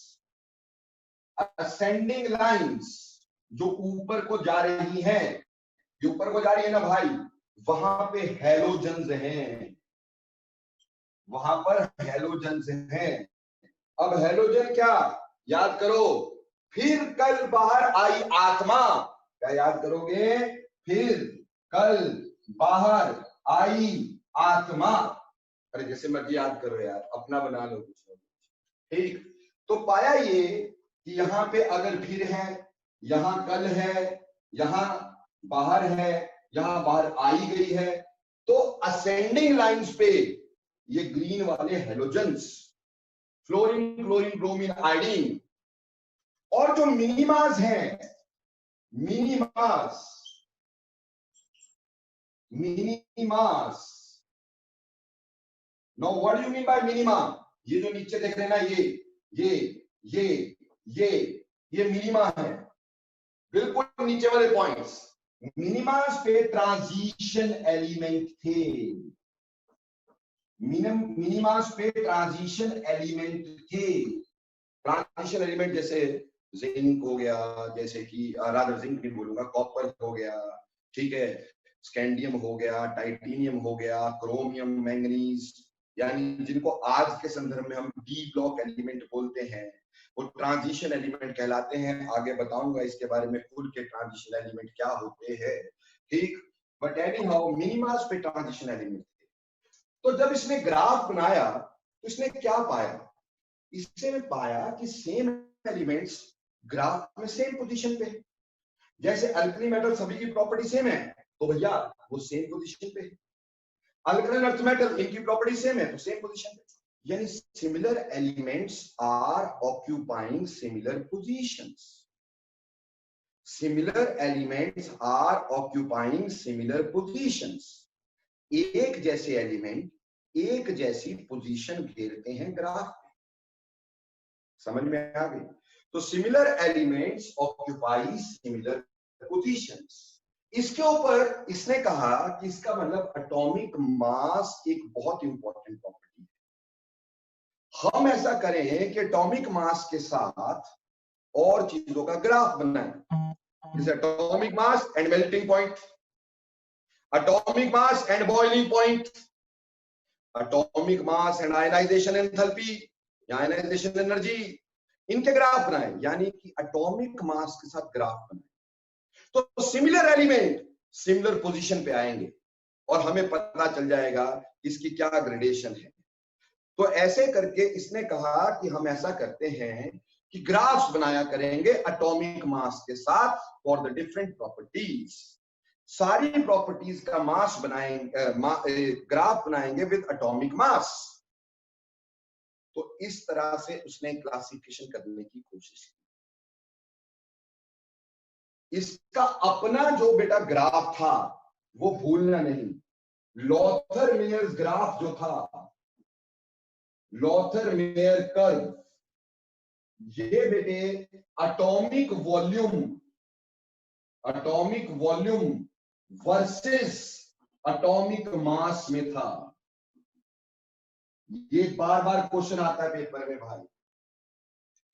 असेंडिंग लाइंस जो ऊपर को जा रही हैं, जो ऊपर को जा रही है ना भाई, वहां पे हैलोजन्स हैं, वहां पर हैलोजन्स हैं। अब हैलोजन क्या याद करो, फिर कल बाहर आई आत्मा, क्या याद करोगे, फिर कल बाहर आई आत्मा। अरे जैसे मर्जी याद करो यार, अपना बना लो कुछ, ठीक। तो पाया ये कि यहाँ पे अगर फिर है, यहाँ कल है, यहाँ बाहर है, यहाँ बाहर आई गई है, तो असेंडिंग लाइंस पे ये ग्रीन वाले halogens, fluorine, chlorine, bromine, iodine, और जो मिनिमास हैं, मिनिमास, मिनिमास, know what do you mean by minima? ये जो नीचे देख रहे हैं ना, ये मिनिमा है, बिल्कुल नीचे वाले पॉइंट्स। मिनिमास पे ट्रांजिशन एलिमेंट थे, मिनिमास पे ट्रांजिशन एलिमेंट थे। ट्रांजिशन एलिमेंट जैसे जिंक हो गया, जैसे कि रादर जिंक नहीं बोलूंगा, कॉपर हो गया, ठीक है, स्कैंडियम हो गया, टाइटेनियम हो गया, क्रोमियम, मैंगनीज, यानी जिनको आज के संदर्भ में हम डी ब्लॉक एलिमेंट बोलते हैं, वो ट्रांजिशन एलिमेंट कहलाते हैं। आगे बताऊंगा इसके बारे में खुल के ट्रांजिशन एलिमेंट क्या होते हैं, ठीक। बट एनी हाउ मिनिमास पे ट्रांजिशन एलिमेंट थे। तो जब इसने ग्राफ बनाया तो इसने क्या पाया, इसने पाया कि सेम एलिमेंट्स ग्राफ में सेम पोजीशन पे है। जैसे अल्कली मेटल सभी की प्रॉपर्टी सेम है, तो भैया वो सेम पोजीशन पे है। अल्कलाइन अर्थ मेटल इनकी प्रॉपर्टी सेम है, तो सेम पोजीशन पे। यानी similar elements are occupying similar positions, similar elements are occupying similar positions. एक जैसे एलिमेंट एक जैसी पोजीशन घेरते हैं ग्राफ में, समझ में आ गई? तो similar elements occupy similar positions. इसके ऊपर इसने कहा कि इसका मतलब एटॉमिक मास एक बहुत इंपॉर्टेंट प्रॉपर्टी है। हम ऐसा करें कि एटॉमिक मास के साथ और चीजों का ग्राफ बनाएं, जैसे atomic mass and melting point, atomic mass and boiling point, atomic mass and ionization enthalpy या आयनाइजेशन एनर्जी, इनके ग्राफ बनाए, यानी कि एटॉमिक मास के साथ ग्राफ बनाए। तो सिमिलर एलिमेंट सिमिलर पोजीशन पे आएंगे और हमें पता चल जाएगा इसकी क्या ग्रेडेशन है। तो ऐसे करके इसने कहा कि हम ऐसा करते हैं कि ग्राफ्स बनाया करेंगे एटॉमिक मास के साथ फॉर द डिफरेंट प्रॉपर्टीज। सारी प्रॉपर्टीज का मास बनाएंगे, ग्राफ बनाएंगे विद एटॉमिक मास। तो इस तरह से उसने क्लासिफिकेशन करने की कोशिश की। इसका अपना जो बेटा ग्राफ था वो भूलना नहीं। लॉथर मेयर्स ग्राफ जो था, लॉथर मेयर कर्व, ये बेटे atomic volume versus atomic mass में था। ये बार बार क्वेश्चन आता है पेपर में भाई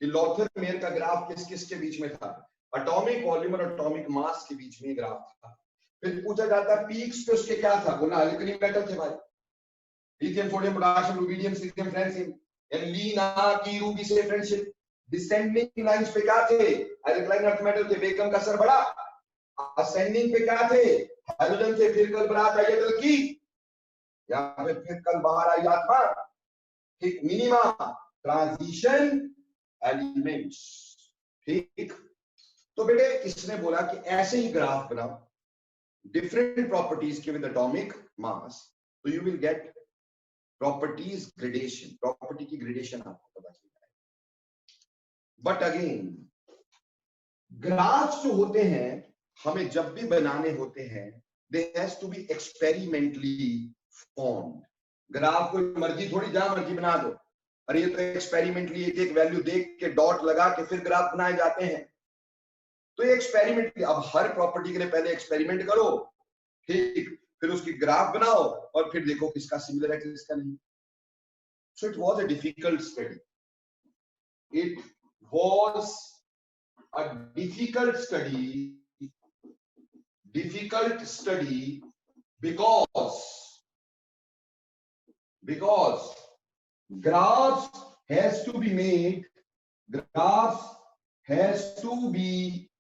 कि लॉथर मेयर का ग्राफ किस किस के बीच में था, एटॉमिक वॉल्यूम और एटॉमिक मास के बीच में ग्राफ था। फिर पूछा जाता है पीक्स पे उसके क्या था, बोला अल्कली मेटल थे भाई, lithium, sodium, potassium, rubidium, cerium, francium, यानी लीना की रूबी से फ्रेंडशिप। डिसेंडिंग लाइंस पे क्या थे, अल्कलाइन अर्थ मेटल थे, बेकम का असर बड़ा। असेंडिंग पे क्या थे, हाइड्रोजन थे, फिर कल बारात आई अटल की, यहाँ पे फिर कल बाहर आई आत्मा, ठीक। मिनिमा ट्रांजिशन एलिमेंट्स, ठीक। तो बेटे इसने बोला कि ऐसे ही ग्राफ बनाओ डिफरेंट प्रॉपर्टीज के विद एटॉमिक मास, तो you will get properties gradation, property की ग्रेडेशन आपको पता चल जाएगा। बट अगेन ग्राफ्स जो होते हैं हमें जब भी बनाने होते हैं, they has to be experimentally formed. Graph कोई मर्जी थोड़ी जहां मर्जी बना दो, अरे ये तो एक्सपेरिमेंटली एक एक वैल्यू देख के डॉट लगा के फिर ग्राफ बनाए जाते हैं। तो ये एक्सपेरिमेंट, अब हर प्रॉपर्टी के लिए पहले एक्सपेरिमेंट करो, ठीक, फिर उसकी ग्राफ बनाओ और फिर देखो किसका सिमिलर है किसका नहीं। So it was a difficult study, it was a difficult study because graphs has to be made, graphs has to be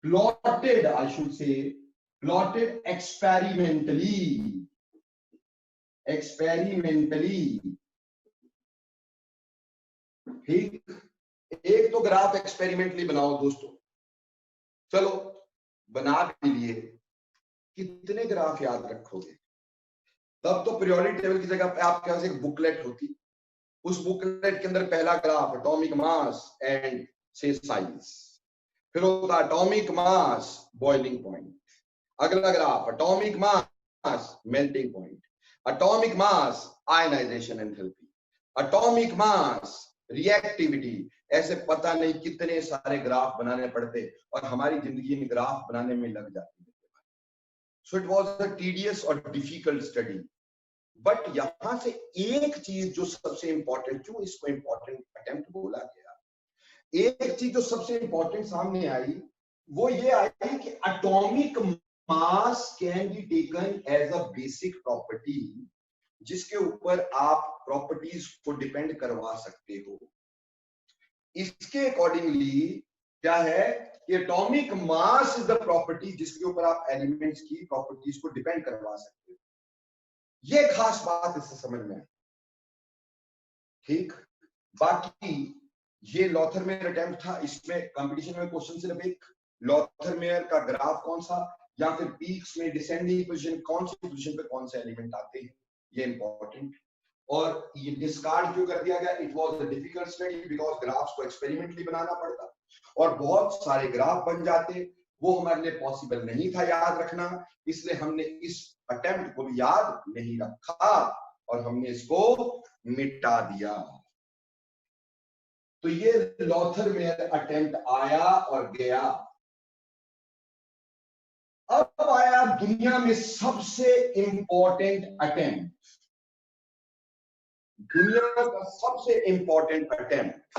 plotted, I should say, plotted experimentally. ठीक, एक तो ग्राफ एक्सपेरिमेंटली बनाओ दोस्तों, चलो बना भी लिए, कितने ग्राफ याद रखोगे? तब तो पीरियोडिक टेबल की जगह पे आपके पास एक बुकलेट होती, उस बुकलेट के अंदर पहला ग्राफ एटॉमिक मास एंड से साइज, फिर होता एटॉमिक मास बॉइलिंग पॉइंट, अगला graph atomic mass melting point, atomic mass ionization enthalpy, atomic mass reactivity, ऐसे पता नहीं कितने सारे ग्राफ बनाने पड़ते और हमारी जिंदगी में ग्राफ बनाने में लग जाती है। So it was a tedious और डिफिकल्ट स्टडी। बट यहां से एक चीज जो सबसे इंपॉर्टेंट, क्यों इसको इंपॉर्टेंट अटेम्प्ट बोला गया, एक चीज जो सबसे इंपॉर्टेंट सामने आई वो ये आई कि atomic mass can be taken as a basic property, जिसके ऊपर आप प्रॉपर्टीज को डिपेंड करवा सकते हो। इसके अकॉर्डिंगली क्या है कि atomic mass is the property जिसके ऊपर आप एलिमेंट्स की प्रॉपर्टीज को डिपेंड करवा सकते हो। ये खास बात इससे समझ में आई। ठीक, बाकी ये लॉथरमेयर अटेम्प्ट था, इसमें कंपटीशन में क्वेश्चन सिर्फ एक, लॉथरमेयर का ग्राफ कौन सा, या फिर पीक्स में डिसेंडिंग पोजीशन कौन सी पोजीशन पे कौन से एलिमेंट आते हैं, ये इंपॉर्टेंट। और ये डिस्कार्ड क्यों कर दिया गया, it was a difficult study because graphs को एक्सपेरिमेंटली बनाना पड़ता और बहुत सारे ग्राफ बन जाते, वो हमारे लिए पॉसिबल नहीं था याद रखना, इसलिए हमने इस अटेम्प्ट को भी याद नहीं रखा और हमने इसको मिटा दिया। तो ये लॉथरमेयर अटेम्प्ट आया और गया। अब आया दुनिया में सबसे इंपॉर्टेंट अटेम्प्ट, दुनिया का सबसे इंपॉर्टेंट अटेम्प्ट।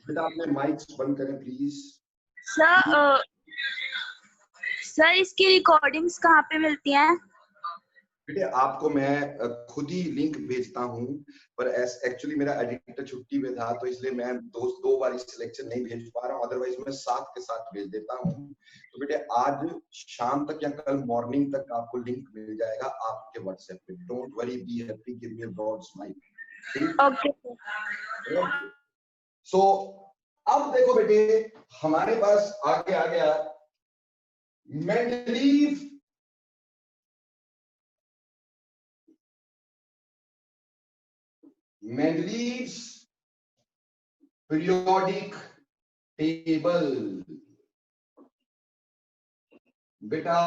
बेटा अपने माइक्स बंद करें प्लीज। सर इसकी रिकॉर्डिंग्स कहाँ पे मिलती हैं? बेटे आपको मैं खुद ही लिंक भेजता हूँ, पर एक्चुअली मेरा एडिटर छुट्टी पे था तो इसलिए मैं दो बार इस सिलेक्शन नहीं भेज पा रहा हूँ, अदरवाइज मैं साथ के साथ भेज देता हूँ। तो बेटे आज शाम तक या कल मॉर्निंग तक आपको लिंक मिल जाएगा आपके व्हाट्सएप पे। Don't worry, be happy, give me a broad smile. Okay, so अब देखो बेटे हमारे पास आगे आ गया मेंडलीव्स पीरियोडिक टेबल। बेटा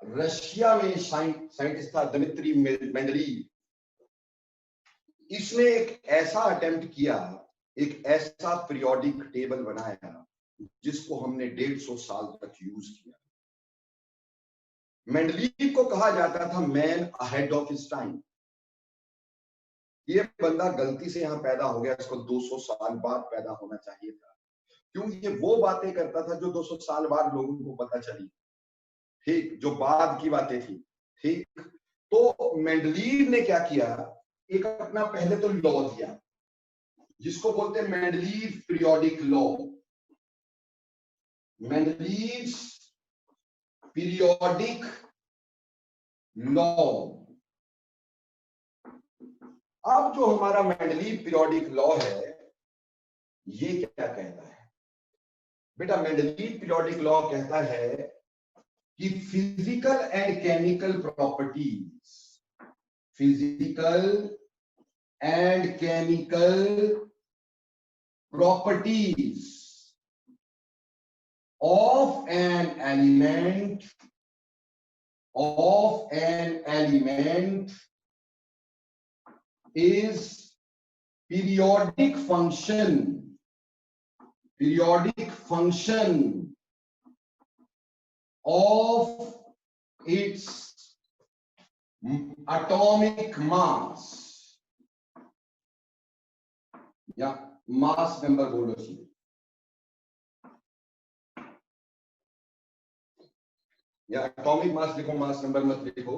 रशिया में साइंटिस्ट था दिमित्री मेंडलीव, इसने एक ऐसा अटेम्प्ट किया, एक ऐसा पीरियोडिक टेबल बनाया जिसको हमने 150 साल तक यूज किया। मेंडलीव को कहा जाता था man ahead of his time. ये बंदा गलती से यहां पैदा हो गया, इसको 200 साल बाद पैदा होना चाहिए था, क्योंकि ये वो बातें करता था जो 200 साल बाद लोगों को पता चली, ठीक, जो बाद की बातें थी। ठीक, तो मेंडलीव ने क्या किया, एक अपना पहले तो लॉ दिया जिसको बोलते हैं Mendeleev periodic law, Mendeleev periodic law. अब जो हमारा मेंडलीव पीरियोडिक लॉ है ये क्या कहता है बेटा, मेंडलीव पीरियोडिक लॉ कहता है कि physical and chemical properties, physical and chemical properties of an element is periodic function of its atomic mass या मास नंबर बोलो, या एटॉमिक मास लिखो, मास नंबर मत लिखो,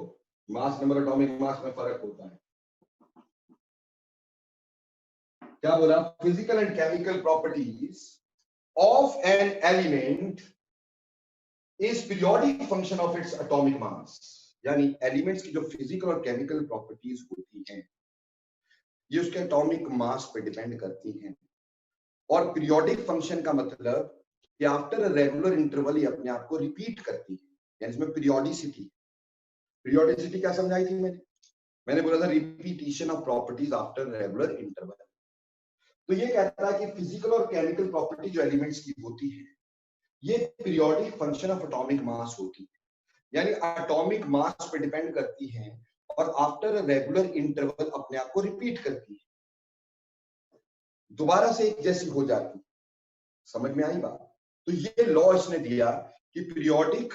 मास नंबर एटॉमिक मास में फर्क होता है। क्या बोला? Physical and chemical properties of N element is periodic function of its atomic mass. यानी एलिमेंट्स की जो फिजिकल और केमिकल प्रॉपर्टीज होती हैं ये उसके एटॉमिक मास पे डिपेंड करती हैं। और पीरियोडिक फंक्शन का मतलब कि आफ्टर रेगुलर इंटरवल ये अपने आप को रिपीट करती है, यानी इसमें पीरियोडिसिटी। पीरियोडिसिटी क्या समझाई थी मैंने बोला था repetition of properties after regular interval. तो ये कहता है कि फिजिकल और केमिकल प्रॉपर्टी जो एलिमेंट्स की होती है ये periodic function of atomic mass होती है, यानी एटॉमिक मास पे डिपेंड करती हैं और आफ्टर रेगुलर इंटरवल अपने आप को रिपीट करती है, दोबारा से एक जैसी हो जाती है। समझ में आई बात? तो ये लॉ इसने दिया कि पीरियोडिक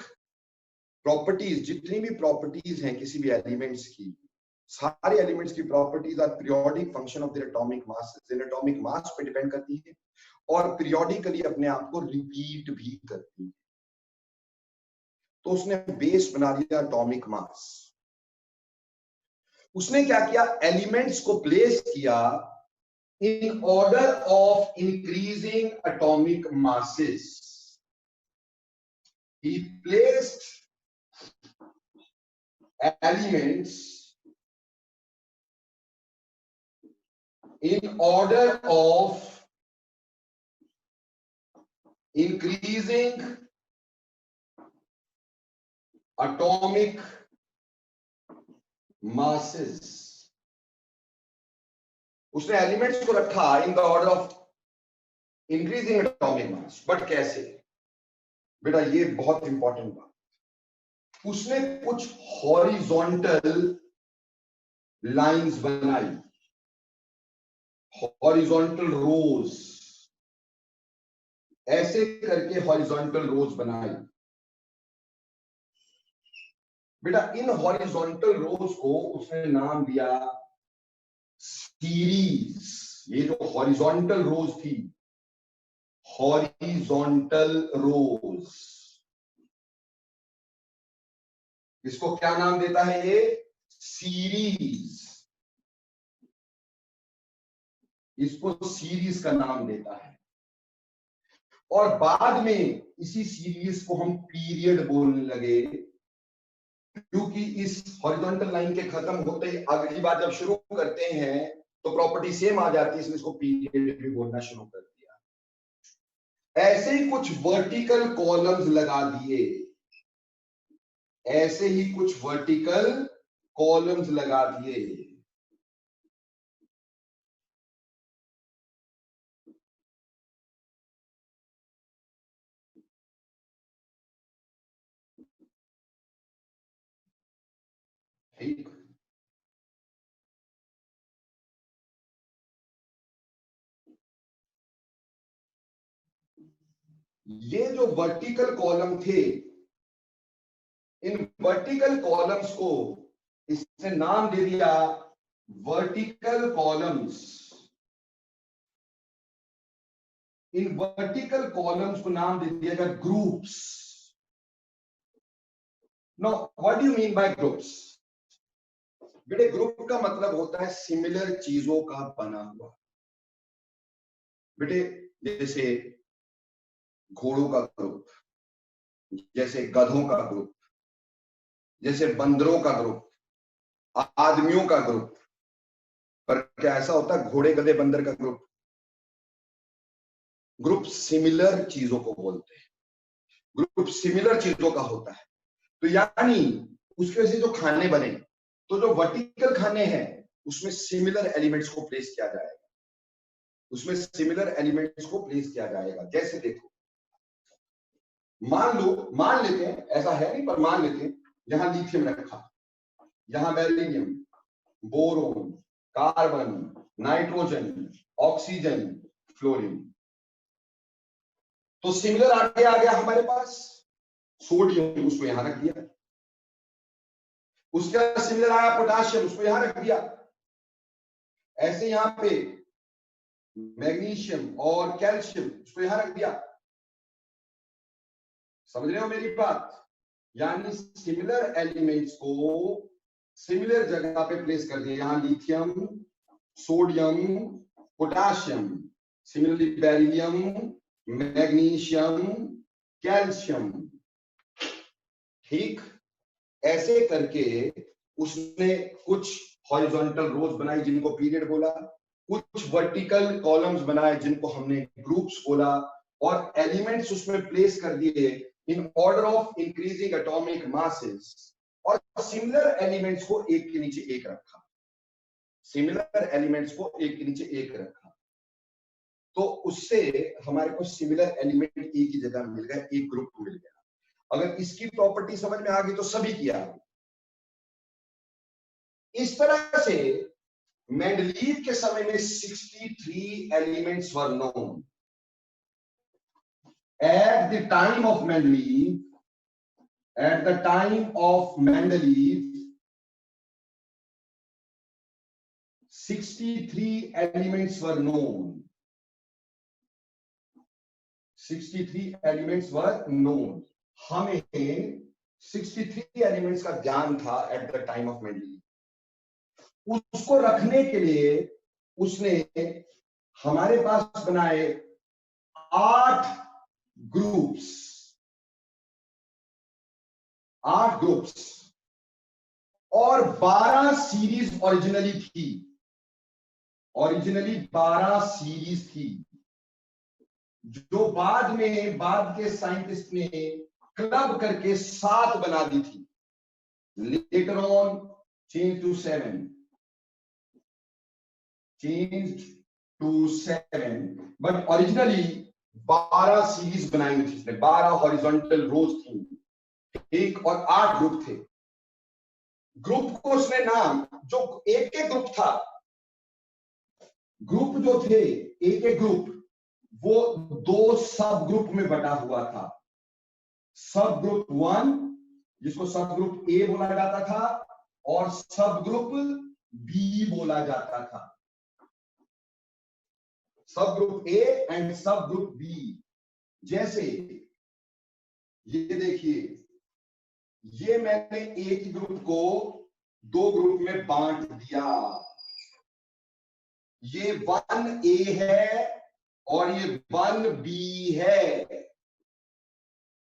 प्रॉपर्टीज, जितनी भी प्रॉपर्टीज हैं किसी भी एलिमेंट्स की, सारे एलिमेंट्स की properties are periodic function of their atomic mass, atomic mass पे डिपेंड करती है और पीरियोडिकली अपने आप को रिपीट भी करती है। तो उसने बेस बना दिया एटॉमिक मास। उसने क्या किया? एलिमेंट्स को प्लेस किया in order of increasing atomic masses. He placed elements in order of increasing atomic masses. उसने एलिमेंट्स को रखा in the order of increasing atomic mass. But कैसे? बेटा ये बहुत इंपॉर्टेंट बात, उसने कुछ हॉरिजॉन्टल लाइंस बनाई, हॉरिजॉन्टल रोज, ऐसे करके हॉरिजॉन्टल रोज बनाई। बेटा इन हॉरिजॉन्टल रोज को उसने नाम दिया सीरीज। ये जो हॉरिजॉन्टल रोज थी, हॉरिजॉन्टल रोज, इसको क्या नाम देता है? ये सीरीज, इसको सीरीज का नाम देता है। और बाद में इसी सीरीज को हम पीरियड बोलने लगे, क्योंकि इस हॉरिजॉन्टल लाइन के खत्म होते ही अगली बार जब शुरू करते हैं तो प्रॉपर्टी सेम आ जाती है, इसलिए इसको पीरियड भी बोलना शुरू कर दिया। ऐसे ही कुछ वर्टिकल कॉलम्स लगा दिए, ऐसे ही कुछ वर्टिकल कॉलम्स लगा दिए। ठीक, ये जो वर्टिकल कॉलम थे, इन वर्टिकल कॉलम्स को इसने नाम दे दिया vertical columns. In vertical columns को नाम दे दिया गया groups. Now what do you mean by groups? बेटे ग्रुप का मतलब होता है सिमिलर चीजों का बना हुआ। बेटे जैसे घोड़ों का ग्रुप, जैसे गधों का ग्रुप, जैसे बंदरों का ग्रुप, आदमियों का ग्रुप। पर क्या ऐसा होता है घोड़े गधे बंदर का ग्रुप? ग्रुप सिमिलर चीजों को बोलते हैं, ग्रुप सिमिलर चीजों का होता है। तो यानी उसकी वजह से जो खाने बने, तो जो वर्टिकल खाने हैं उसमें सिमिलर एलिमेंट्स को प्लेस किया जाएगा, उसमें सिमिलर एलिमेंट्स को प्लेस किया जाएगा। जैसे देखो, मान लेते हैं, ऐसा है नहीं पर मान लेते हैं, यहां लिथियम रखा, यहां beryllium, boron, carbon, nitrogen, oxygen, fluorine. तो सिमिलर आगे आ गया हमारे पास सोडियम, उसको यहां रख दिया। उसके बाद सिमिलर आया पोटाशियम, उसको यहां रख दिया। ऐसे यहां पे मैग्नीशियम और कैल्शियम, उसको यहां रख दिया। समझ रहे हो मेरी बात? यानी सिमिलर एलिमेंट्स को सिमिलर जगह पे प्लेस कर दिया। यहां lithium, sodium, potassium, similarly beryllium, magnesium, calcium. ठीक, ऐसे करके उसने कुछ हॉरिजॉन्टल रोज बनाई जिनको पीरियड बोला, कुछ वर्टिकल कॉलम्स बनाए जिनको हमने ग्रुप्स बोला, और एलिमेंट्स उसमें प्लेस कर दिए इन order of increasing atomic masses, और सिमिलर एलिमेंट्स को एक के नीचे एक रखा। सिमिलर एलिमेंट्स को एक के नीचे एक रखा, तो उससे हमारे को सिमिलर एलिमेंट एक ही जगह मिल गया, एक ग्रुप मिल गया। अगर इसकी प्रॉपर्टी समझ में आ गई तो सभी की आ गई। इस तरह से मेंडलीव के समय में 63 elements were known. At the time of Mendeleev, 63 elements were known. 63 elements were known. हमें 63 एलिमेंट्स का ज्ञान था at the time of Mendeleev. उसको रखने के लिए उसने हमारे पास बनाए 8 ग्रुप्स, 8 ग्रुप्स, और 12 सीरीज ओरिजिनली थी। ओरिजिनली 12 सीरीज थी, जो बाद के साइंटिस्ट ने क्लब करके 7 बना दी थी। Later on change to 7, but originally 12 series बनाई हुई थी, 12 हॉरिजॉन्टल रोज थी, ठीक, और 8 ग्रुप थे। ग्रुप को उसने नाम, जो एक एक ग्रुप था, ग्रुप जो थे एक एक ग्रुप, वो 2 सब ग्रुप में बटा हुआ था। सब ग्रुप 1, जिसको सब ग्रुप ए बोला जाता था, और सब ग्रुप बी बोला जाता था। सब ग्रुप ए एंड सब ग्रुप बी। जैसे ये देखिए, ये मैंने एक ग्रुप को 2 ग्रुप में बांट दिया। ये 1A है और ये 1B है,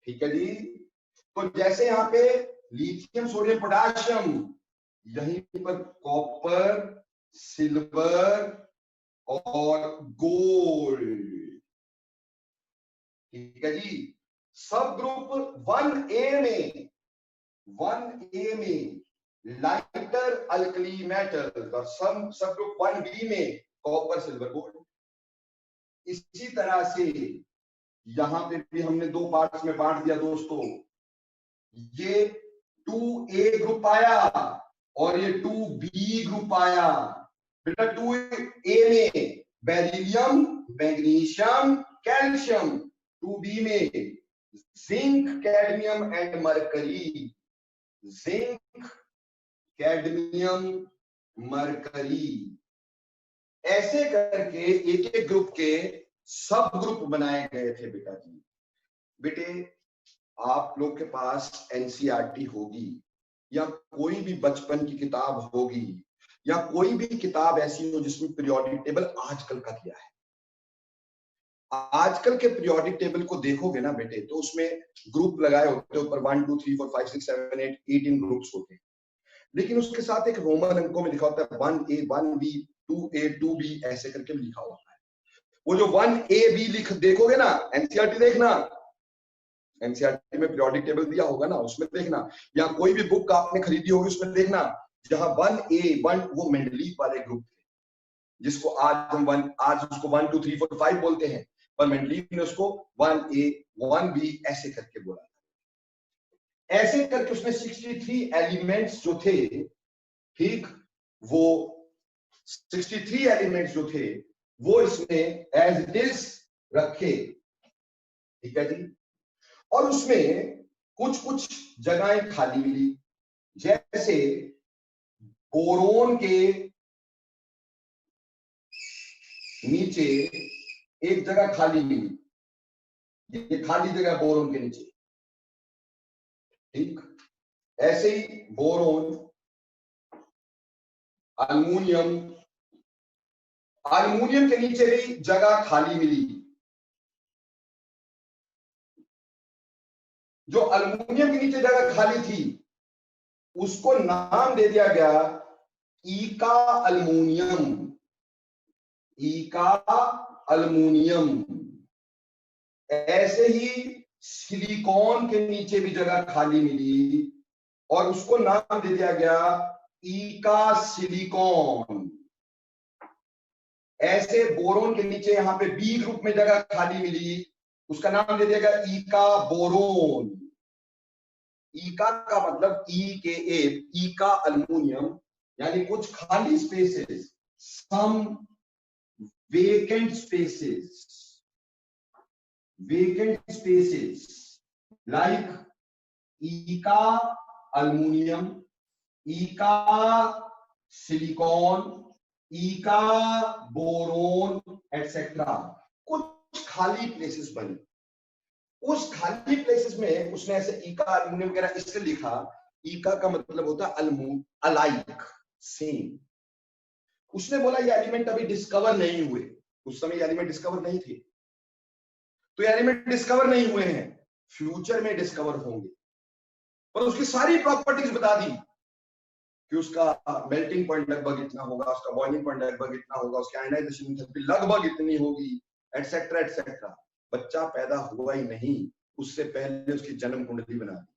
ठीक है जी। तो जैसे यहां पे लिथियम, सोडियम, पोटाशियम, यहीं पर कॉपर, सिल्वर और गोल्ड, ठीक है जी। सब ग्रुप 1A में लाइटर अल्कली मेटल्स, और सब ग्रुप 1B में कॉपर, सिल्वर, गोल्ड। इसी तरह से यहां पे भी हमने 2 पार्ट्स में बांट दिया दोस्तों। ये 2A ग्रुप आया और ये 2B ग्रुप आया। बेटा 2A में बेरिलियम, मैग्नीशियम, कैल्शियम, 2B में zinc, cadmium and mercury. Zinc, cadmium, mercury. ऐसे करके एक एक ग्रुप के सब ग्रुप बनाए गए थे बेटा जी। बेटे, आप लोग के पास एनसीईआरटी होगी, या कोई भी बचपन की किताब होगी, या कोई भी किताब ऐसी हो जिसमें पीरियोडिक टेबल आजकल का दिया है। आजकल के पीरियोडिक टेबल को देखोगे ना बेटे, तो उसमें ग्रुप लगाए होते हैं ऊपर, 1 2 3 4 5 6 7 8 18 ग्रुप्स होते हैं, लेकिन उसके साथ एक रोमन अंकों में लिखा होता है 1A 1B 2A 2B, ऐसे करके भी लिखा होता है। वो जो 1AB लिख देखोगे ना, एनसीईआरटी देखना, एनसीईआरटी में पीरियोडिक टेबल दिया होगा ना, उसमें देखना, या कोई भी बुक आपने खरीदी होगी उसमें देखना, जहां 1A वो मेंडलीव वाले ग्रुप थे, जिसको आज हम आज उसको 1 2 3 4 5 बोलते हैं, पर मेंडलीव ने उसको 1A 1B ऐसे करके बोला। ऐसे करके उसने 63 एलिमेंट्स जो थे, ठीक, वो 63 एलिमेंट्स जो थे वो इसने एज इट इज रखे, ठीक है जी। और उसमें कुछ जगहें खाली मिली, जैसे बोरोन के नीचे एक जगह खाली मिली, ये खाली जगह बोरोन के नीचे। ठीक, ऐसे ही बोरोन, अल्मुनियम, अल्मुनियम के नीचे भी जगह खाली मिली। जो अल्मुनियम के नीचे जगह खाली थी उसको नाम दे दिया गया ईका अल्मुनियम। ईका अल्मुनियम। ऐसे ही सिलिकॉन के नीचे भी जगह खाली मिली और उसको नाम दे दिया गया ईका सिलिकॉन। ऐसे बोरोन के नीचे यहां पे बी ग्रुप में जगह खाली मिली, उसका नाम दे दिया गया ईका बोरोन। ईका का मतलब ई के ए, ईका अल्मुनियम, यानी कुछ खाली spaces, some vacant spaces, vacant spaces like eka aluminium, eka silicon, eka boron etcetera. कुछ खाली प्लेसेस बने। उस खाली प्लेसेस में उसने ऐसे ईका अल्मुनियम वगैरह इसलिए लिखा, ईका का मतलब होता है अलाइक, सेम। उसने बोला ये एलिमेंट अभी डिस्कवर नहीं हुए, उस समय ये एलिमेंट डिस्कवर नहीं थे, तो ये एलिमेंट डिस्कवर नहीं हुए हैं, फ्यूचर में डिस्कवर होंगे। पर उसकी सारी प्रॉपर्टीज बता दी कि उसका मेल्टिंग पॉइंट लगभग इतना होगा, उसका बॉइलिंग पॉइंट लगभग इतना होगा, उसकी आयनाइजेशन एंथैल्पी लगभग इतनी होगी, एटसेट्रा एटसेट्रा। बच्चा पैदा हुआ ही नहीं, उससे पहले उसकी जन्म कुंडली बना दी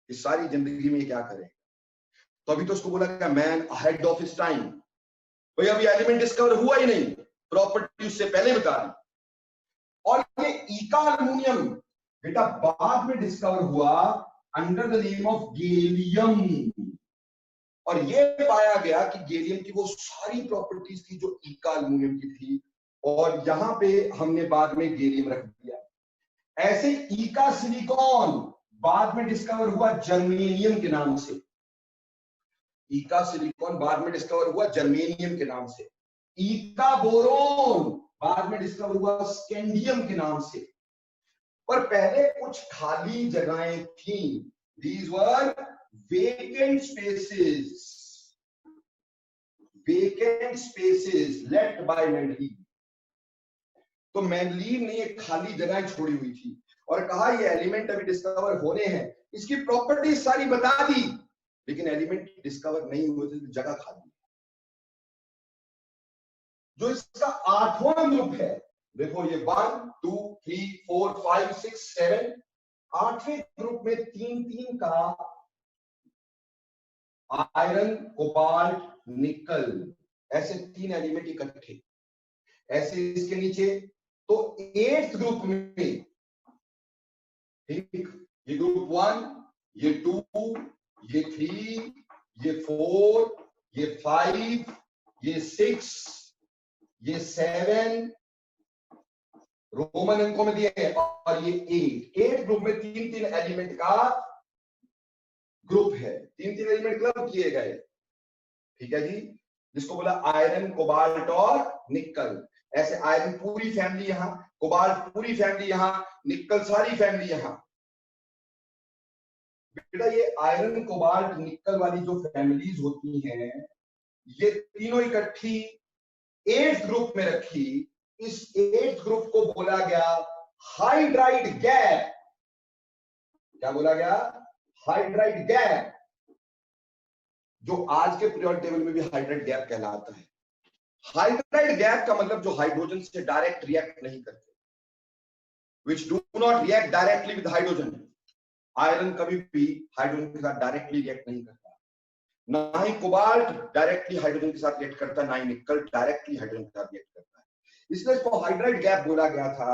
कि सारी जिंदगी में क्या करेगा। तो अभी तो उसको बोला गया man ahead of his time. भाई अभी एलिमेंट डिस्कवर हुआ ही नहीं, प्रॉपर्टी उससे पहले बता दी। और ये ईका अल्मुनियम बेटा बाद में डिस्कवर हुआ under the name of gallium. और ये पाया गया कि गैलियम की वो सारी प्रॉपर्टीज थी जो ईका अल्मुनियम की थी, और यहां पे हमने बाद में गैलियम रख दिया। ऐसे ईका सिलिकॉन बाद में डिस्कवर हुआ जर्मेनियम के नाम से। ईका सिलिकॉन बाद में डिस्कवर हुआ जर्मेनियम के नाम से। ईका बोरोन बाद में डिस्कवर हुआ स्कैंडियम के नाम से। पर पहले कुछ खाली जगहें थी, these were vacant spaces, vacant spaces left by Mendeleev. तो मेंडलीव ने एक खाली जगह छोड़ी हुई थी और कहा ये एलिमेंट अभी डिस्कवर होने हैं, इसकी प्रॉपर्टीज सारी बता दी, लेकिन एलिमेंट डिस्कवर नहीं हुए थे, जगह खाली। जो इसका 8वां ग्रुप है, देखो ये 1 2 3 4 5 6 7, 8वें ग्रुप में 3 का आयरन कोबाल्ट निकल, ऐसे 3 एलिमेंट इकट्ठे, ऐसे इसके नीचे। तो 8th ग्रुप में, ठीक, ये ग्रुप 1, ये 2, ये 3, ये 4, ये 5, ये 6, ये 7 रोमन अंकों में दिए हैं, और ये 8 ग्रुप में 3 एलिमेंट का ग्रुप है, 3 एलिमेंट क्लब किए गए, ठीक है जी, जिसको बोला आयरन कोबाल्ट और निकल। ऐसे आयरन पूरी फैमिली यहां, कोबाल्ट पूरी फैमिली यहां, निकल सारी फैमिली यहां। बेटा ये आयरन कोबाल्ट निकल वाली जो फैमिलीज होती हैं, ये तीनों इकट्ठी 8th ग्रुप में रखी। इस 8th ग्रुप को बोला गया हाइड्राइड गैप। क्या बोला गया? हाइड्राइड गैप, जो आज के पीरियोडिक टेबल में भी हाइड्राइड गैप कहलाता है। हाइड्राइड गैप का मतलब जो हाइड्रोजन से डायरेक्ट रिएक्ट नहीं करते, which do not react directly with hydrogen। Iron कभी भी हाइड्रोजन के साथ डायरेक्टली रिएक्ट नहीं करता, ना ही कोबाल्ट डायरेक्टली हाइड्रोजन के साथ रिएक्ट करता, ना ही निकल डायरेक्टली हाइड्रोजन के साथ रिएक्ट करता है, इसलिए इसको हाइड्राइड गैप बोला गया था।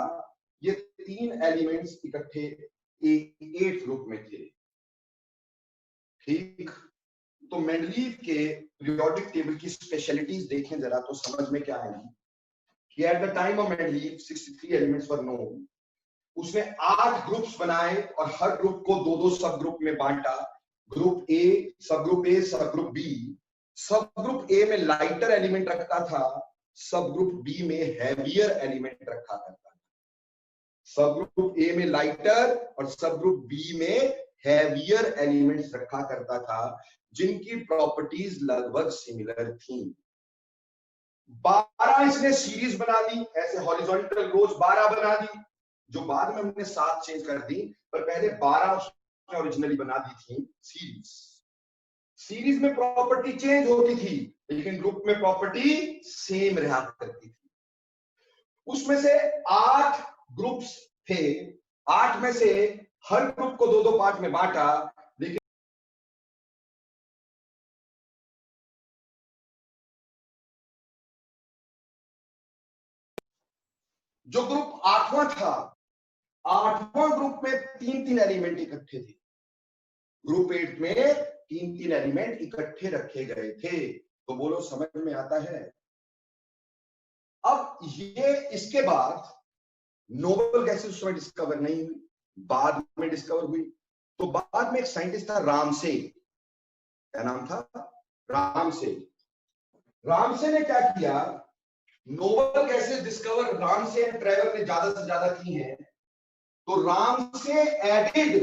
ये 3 एलिमेंट्स इकट्ठे 8th ग्रुप में थे, ठीक। तो मेंडलीव के पीरियोडिक टेबल की स्पेशलिटीज देखें जरा तो समझ में क्या आएगी कि at the time of Mendeleev 63 elements were known. उसने 8 ग्रुप्स बनाए और हर ग्रुप को 2-2 सब ग्रुप में बांटा। ग्रुप ए, सब ग्रुप बी। सब ग्रुप ए में लाइटर एलिमेंट रखता था, सब ग्रुप बी में हैवियर एलिमेंट रखा करता था। सब ग्रुप ए में लाइटर और सब ग्रुप बी में हैवियर एलिमेंट्स रखा करता था जिनकी प्रॉपर्टीज लगभग सिमिलर थी। 12 इसने सीरीज बना दी, ऐसे हॉरिजॉन्टल रोज 12 बना दी, जो बाद में हमने 7 चेंज कर दी, पर पहले 12 उसने ओरिजिनली बना दी थी सीरीज। सीरीज में प्रॉपर्टी चेंज होती थी, लेकिन ग्रुप में प्रॉपर्टी सेम रहा करती थी। उसमें से 8 ग्रुप्स थे, 8 में से हर ग्रुप को 2-2 पार्ट में बांटा, लेकिन जो ग्रुप 8वां था, 8वां ग्रुप में 3-3 एलिमेंट इकट्ठे थे। ग्रुप 8 में 3-3 एलिमेंट इकट्ठे रखे गए थे। तो बोलो समझ में आता है? अब ये इसके बाद नोबल गैसेस उस समय डिस्कवर नहीं हुई, बाद में डिस्कवर हुई। तो बाद में एक साइंटिस्ट था रामसे, क्या नाम था? रामसे। रामसे ने क्या किया, noble gases discover Ramsay and Travers ने ज्यादा से ज्यादा की हैं। तो Ramsay added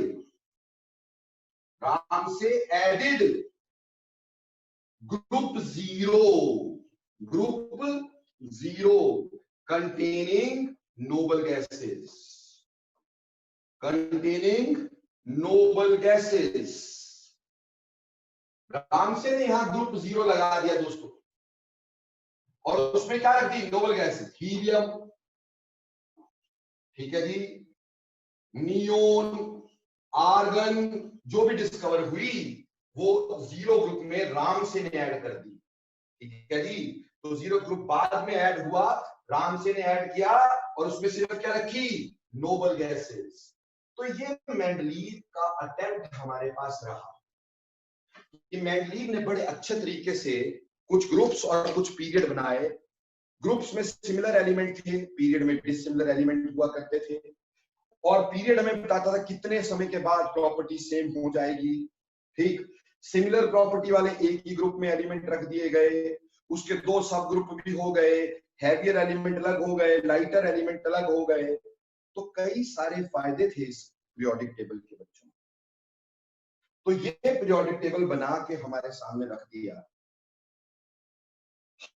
group 0 containing noble gases। Ramsay ने यहां ग्रुप 0 लगा दिया दोस्तों, और उसमें क्या रख दी? नोबल गैसेस, हीलियम, ठीक है जी, नियोन, आर्गन, जो भी डिस्कवर हुई वो 0 ग्रुप में रामसे ने ऐड कर दी, ठीक है जी। तो 0 ग्रुप बाद में ऐड हुआ, रामसे ने ऐड किया, और उसमें सिर्फ क्या रखी? Noble gases. तो ये मेंडलीव का अटेम्प्ट हमारे पास रहा कि मेंडलीव ने बड़े अच्छे तरीके से कुछ ग्रुप्स और कुछ पीरियड बनाए। ग्रुप्स में सिमिलर एलिमेंट थे, पीरियड में डिसिमिलर एलिमेंट हुआ करते थे, और पीरियड हमें बताता था कितने समय के बाद प्रॉपर्टी सेम हो जाएगी। ठीक, सिमिलर प्रॉपर्टी वाले एक ही ग्रुप में एलिमेंट रख दिए गए, उसके 2 सब ग्रुप भी हो गए, हैवियर एलिमेंट अलग हो गए, लाइटर एलिमेंट अलग हो गए। तो कई सारे फायदे थे इस पीरियोडिक टेबल के बच्चों। तो ये पीरियोडिक टेबल बना के हमारे सामने रख दिया।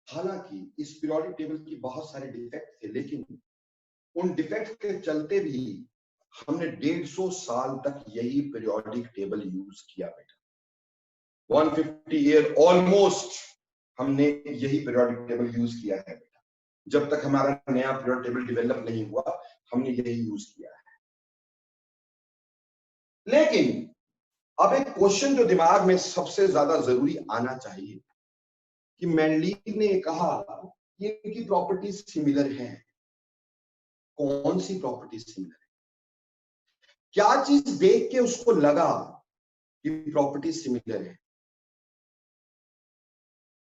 हालांकि इस पीरियोडिक टेबल की बहुत सारे डिफेक्ट थे, लेकिन उन डिफेक्ट के चलते भी हमने 150 साल तक यही पीरियोडिक टेबल यूज किया बेटा। 150 ईयर ऑलमोस्ट हमने यही पीरियोडिक टेबल यूज किया है बेटा। जब तक हमारा नया पीरियोडिक टेबल डेवलप नहीं हुआ, हमने यही यूज किया है। लेकिन अब एक क्वेश्चन जो दिमाग में सबसे ज्यादा जरूरी आना चाहिए कि मेंडलीव ने कहा कि इनकी प्रॉपर्टीज सिमिलर हैं। कौन सी प्रॉपर्टीज सिमिलर है? क्या चीज देख के उसको लगा कि प्रॉपर्टीज सिमिलर है?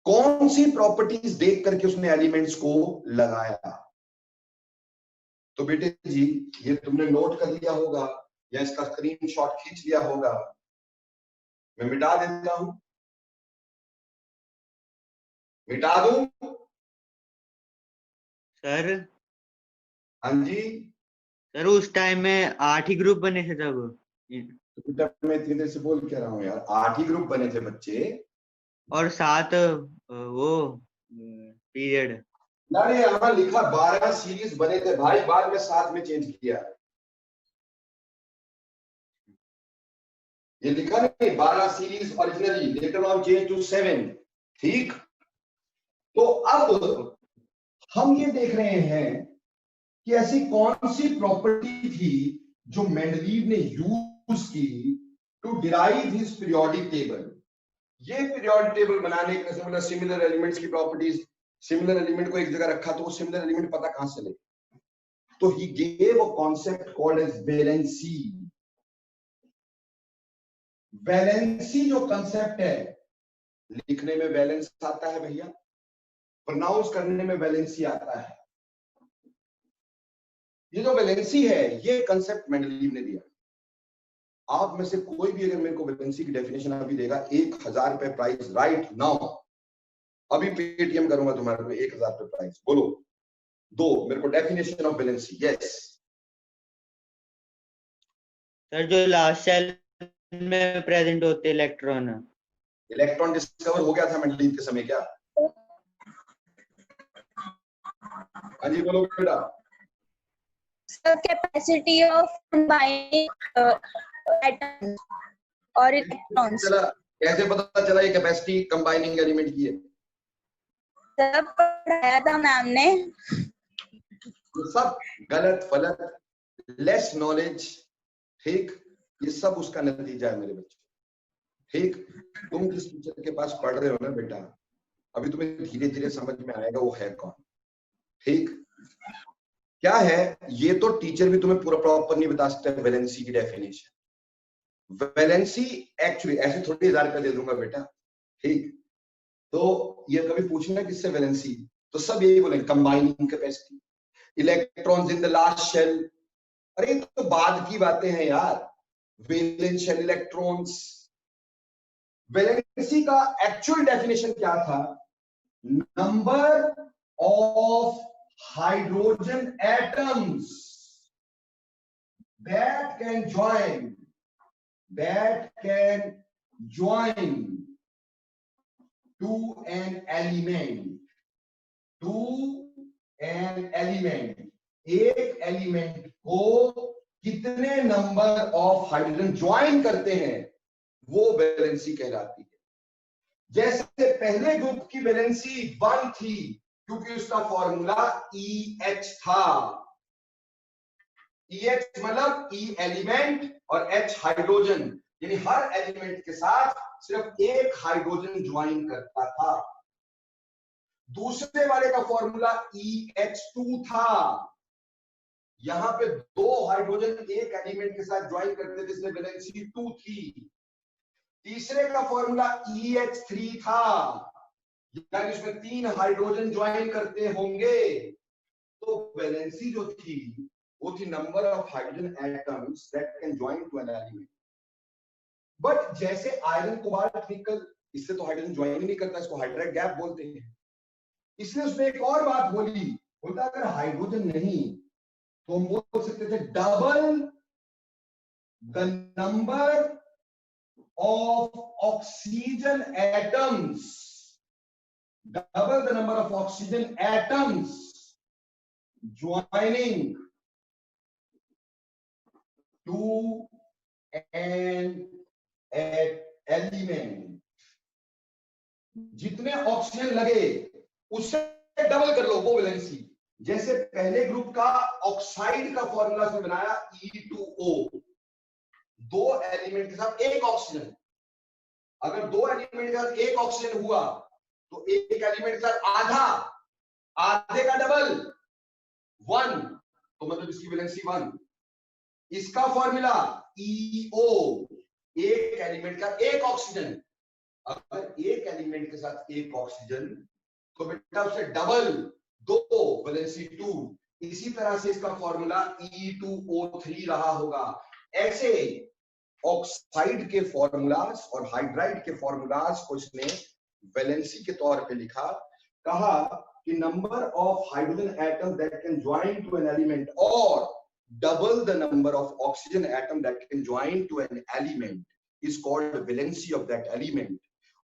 कौन सी प्रॉपर्टीज देख करके उसने एलिमेंट्स को लगाया? तो बेटे जी, ये तुमने नोट कर लिया होगा या इसका स्क्रीनशॉट खींच लिया होगा। मैं मिटा देता हूं, मिटा दूं सर? हाँ जी। सर उस टाइम में 8 ही ग्रुप बने थे तब। मैं इतनी देर से बोल क्या रहा हूँ यार, 8 ही ग्रुप बने थे बच्चे, और 7 वो पीरियड। यार यहाँ लिखा 12 सीरीज बने थे भाई, बाद में 7 में चेंज किया। ये लिखा नहीं 12 series originally, later on change to 7। ठीक, तो अब हम ये देख रहे हैं कि ऐसी कौन सी प्रॉपर्टी थी जो मेंडलीव ने यूज की to derive his periodic table. ये पीरियोडिक टेबल बनाने के मतलब सिमिलर एलिमेंट्स की प्रॉपर्टीज, सिमिलर एलिमेंट को एक जगह रखा तो वो सिमिलर एलिमेंट पता कहां से ले? तो he gave a concept called as valency. Valency जो कंसेप्ट है, लिखने में वैलेंस आता है भैया, प्रोनाउंस करने में वैलेंसी आता है। ये जो वैलेंसी है, ये कंसेप्ट मेंडलीव ने दिया। आप में से कोई भी अगर मेरे को वैलेंसी की डेफिनेशन अभी देगा, 1000 रुपए प्राइस राइट नाउ, अभी पेटीएम करूंगा तुम्हारे को 1000 रुपए प्राइस, बोलो दो मेरे को definition of valency. Yes sir जो लास्ट सेल में प्रेजेंट होते इलेक्ट्रॉन। इलेक्ट्रॉन डिस्कवर हो गया था मेंडलीव के समय क्या? हाँ जी बोलो बेटा। Sir, capacity of combining atoms or electrons. चला कैसे पता चला ये कैपेसिटी कंबाइनिंग एलिमेंट की है? सर पढ़ाया था मैम ने। ये सब गलत फलत लेस नॉलेज, ठीक, ये सब उसका नतीजा है मेरे बच्चे। ठीक, तुम जिस टीचर के पास पढ़ रहे हो ना बेटा, अभी तुम्हें धीरे धीरे समझ में आएगा वो है कौन। ठीक, क्या है ये तो टीचर भी तुम्हें पूरा प्रॉपर नहीं बता सकता। वैलेंसी की डेफिनेशन, वैलेंसी एक्चुअली ऐसे थोड़ी 1000 का दे दूंगा बेटा। ठीक, तो ये कभी पूछना किससे वैलेंसी, तो सब यही बोलेंगे combining capacity, electrons in the last shell. अरे तो बाद की बातें हैं यार, वैलेंस शेल इलेक्ट्रॉन्स। वैलेंसी का एक्चुअल डेफिनेशन क्या था? Number of hydrogen atoms that can join to an element, एक एलिमेंट को कितने नंबर ऑफ हाइड्रोजन ज्वाइन करते हैं वो वैलेंसी कहलाती है। जैसे पहले ग्रुप की वैलेंसी 1 थी क्योंकि उसका फॉर्मूला EH था। EH मतलब E एलिमेंट और H हाइड्रोजन, यानी हर एलिमेंट के साथ सिर्फ एक हाइड्रोजन ज्वाइन करता था। दूसरे वाले का फॉर्मूला EH2 था, यहां पे 2 हाइड्रोजन एक एलिमेंट के साथ ज्वाइन करते थे, इसलिए वैलेंसी 2 थी। तीसरे का फॉर्मूला EH3 था, यानी इसमें 3 हाइड्रोजन ज्वाइन करते होंगे, तो वैलेंसी जो थी वो थी number of hydrogen atoms that can join to an element. But जैसे आयरन, कोबाल्ट, निकल, इससे तो हाइड्रोजन ज्वाइन ही नहीं करता, इसको हाइड्राइड गैप बोलते हैं। इसलिए उसने एक और बात बोली, बोलता अगर हाइड्रोजन नहीं तो हम बोल सकते थे double the number of oxygen atoms, double the number of oxygen atoms joining to an element। जितने ऑक्सीजन लगे उससे डबल कर लो वो वैलेंसी। जैसे पहले ग्रुप का ऑक्साइड का फॉर्मूला से बनाया E2O, 2 एलिमेंट के साथ एक ऑक्सीजन। अगर 2 एलिमेंट के साथ एक ऑक्सीजन हुआ तो एक एलिमेंट के साथ आधा, आधे का डबल 1, तो मतलब इसकी वैलेंसी 1। इसका फॉर्मूला EO, एक एलिमेंट का एक ऑक्सीजन। अगर एक एलिमेंट के साथ एक ऑक्सीजन तो बेटा उससे डबल 2, वैलेंसी 2। इसी तरह से इसका फॉर्मूला E2O3 रहा होगा। ऐसे ऑक्साइड के फॉर्मूलास और हाइड्राइड के फॉर्मूलास को इसने वैलेंसी के तौर पे लिखा। कहा कि number of hydrogen atom that can join to an element और double the number of oxygen atom that can join to an element is called valency of that element.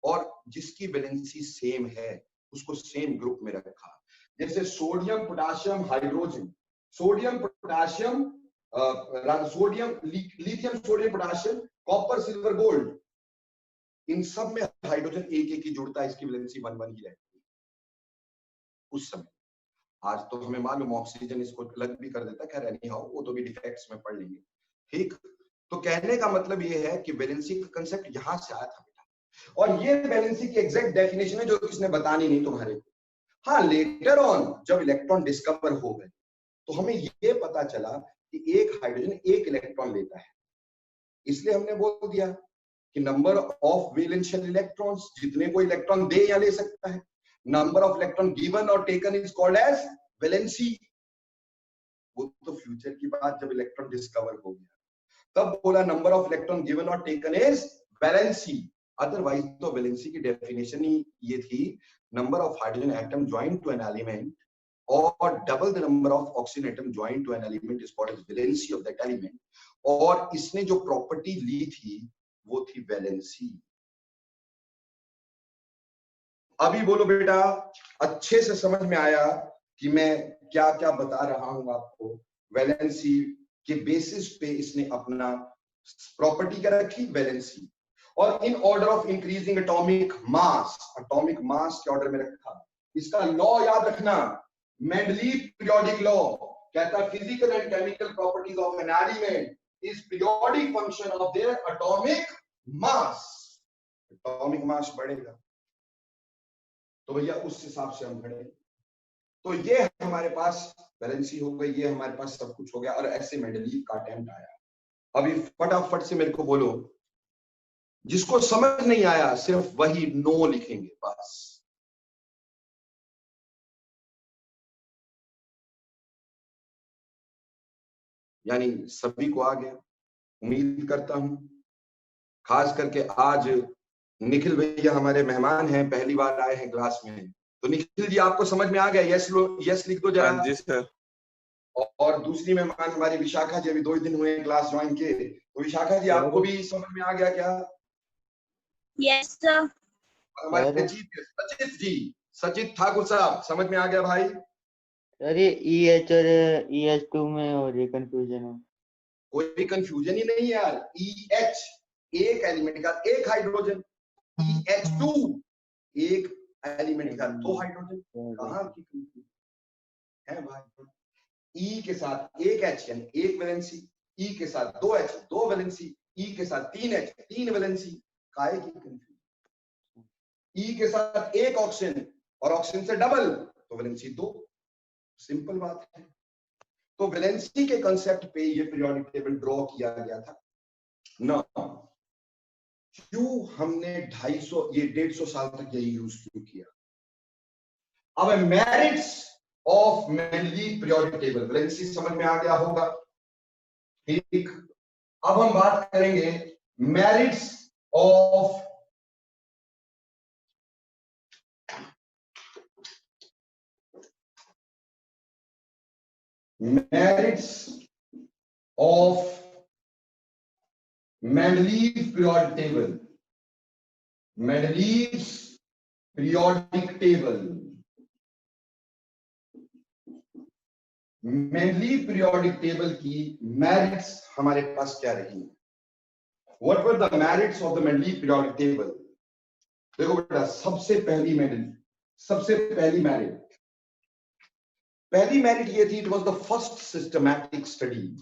और जिसकी वैलेंसी सेम है उसको सेम ग्रुप में रखा। जैसे sodium, potassium, hydrogen, sodium, potassium, sodium, lithium, sodium, potassium, copper, silver, gold, इन सब में हाइड्रोजन एक एक ही जुड़ता है, इसकी वैलेंसी 1 1 ही रहती है उस समय। आज तो हमें मालूम ऑक्सीजन इसको अलग भी कर देता है, खैर एनी हाउ वो तो भी डिफेक्ट्स में पढ़ लेंगे। ठीक, तो कहने का मतलब ये है कि वैलेंसी का कांसेप्ट यहां से आया था बेटा, और ये वैलेंसी की एग्जैक्ट डेफिनेशन है जो किसने बतानी नहीं तुम्हारे को। हाँ, लेटर ऑन जब इलेक्ट्रॉन डिस्कवर हो गए तो हमें ये पता चला कि एक हाइड्रोजन एक इलेक्ट्रॉन लेता है, इसलिए हमने बोल दिया कि नंबर ऑफ वैलेंशियल इलेक्ट्रॉन्स, जितने को इलेक्ट्रॉन दे या ले सकता है, नंबर ऑफ इलेक्ट्रॉन गिवन और taken is called as valency. वो तो फ्यूचर की बात, जब इलेक्ट्रॉन डिस्कवर हो गया तब बोला नंबर ऑफ इलेक्ट्रॉन गिवन और टेकन इज वैलेंसी। अदरवाइज तो वैलेंसी की डेफिनेशन ही ये थी, number of hydrogen atom join to an element और double the number of oxygen atom join to an element is called as valency of that element. और इसने जो property ली थी वो थी वैलेंसी। अभी बोलो बेटा, अच्छे से समझ में आया कि मैं क्या क्या बता रहा हूं आपको? वैलेंसी के बेसिस पे इसने अपना प्रॉपर्टी क्या रखी? वैलेंसी। और इन ऑर्डर ऑफ इंक्रीजिंग एटॉमिक मास के ऑर्डर में रखा। इसका लॉ याद रखना, मेंडलीव पीरियोडिक लॉ कहता है physical and chemical properties of N element is periodic function of their atomic mass. Atomic मास बढ़ेगा तो भैया उस हिसाब से हम बढ़े। तो ये हमारे पास वैलेंसी हो गई, ये हमारे पास सब कुछ हो गया, और ऐसे मेंडलीव का अटेम्प्ट आया। अभी फटाफट से मेरे को बोलो, जिसको समझ नहीं आया सिर्फ वही नो लिखेंगे बस। यानी सभी को आ गया, उम्मीद करता हूं। खास करके आज निखिल भैया हमारे मेहमान हैं, पहली बार आए हैं क्लास में, तो निखिल जी आपको समझ में आ गया? यस लिख दो जरा। हाँ जी सर। और दूसरी मेहमान हमारी विशाखा जी, अभी 2 दिन हुए क्लास ज्वाइन किए, तो विशाखा जी आपको भी समझ में आ गया क्या? Yes sir. हमारे सचित जी, सचित ठाकुर साहब, समझ में आ गया भाई? अरे EH और EH2 में हो रही कंफ्यूजन है। कोई भी कंफ्यूजन ही नहीं यार। EH एक एलिमेंट का एक हाइड्रोजन, EH2 एक एलिमेंट का 2 हाइड्रोजन। कहां की कंफ्यूजन है भाई? E के साथ एक H यानी एक वैलेंसी, E के साथ 2 H 2 वैलेंसी, E के साथ 3 H 3 वैलेंसी। काहे की कंफ्यूजन? E के साथ एक ऑक्सीजन और ऑक्सीजन से डबल तो वैलेंसी 2। सिंपल बात है। तो वैलेंसी के कंसेप्ट पे ये पीरियोडिक टेबल ड्रॉ किया गया था ना। क्यों हमने 150 साल तक यही यूज क्यों किया? अब merits of Mendeleev periodic table, valency समझ में आ गया होगा, ठीक। अब हम बात करेंगे merits of Mendeleev's periodic table. Mendeleev's periodic table. Mendeleev periodic table की merits हमारे पास क्या रही? What were the merits of the Mendeleev periodic table? देखो बेटा, सबसे पहली मेरिट ये थी, it was the first systematic study.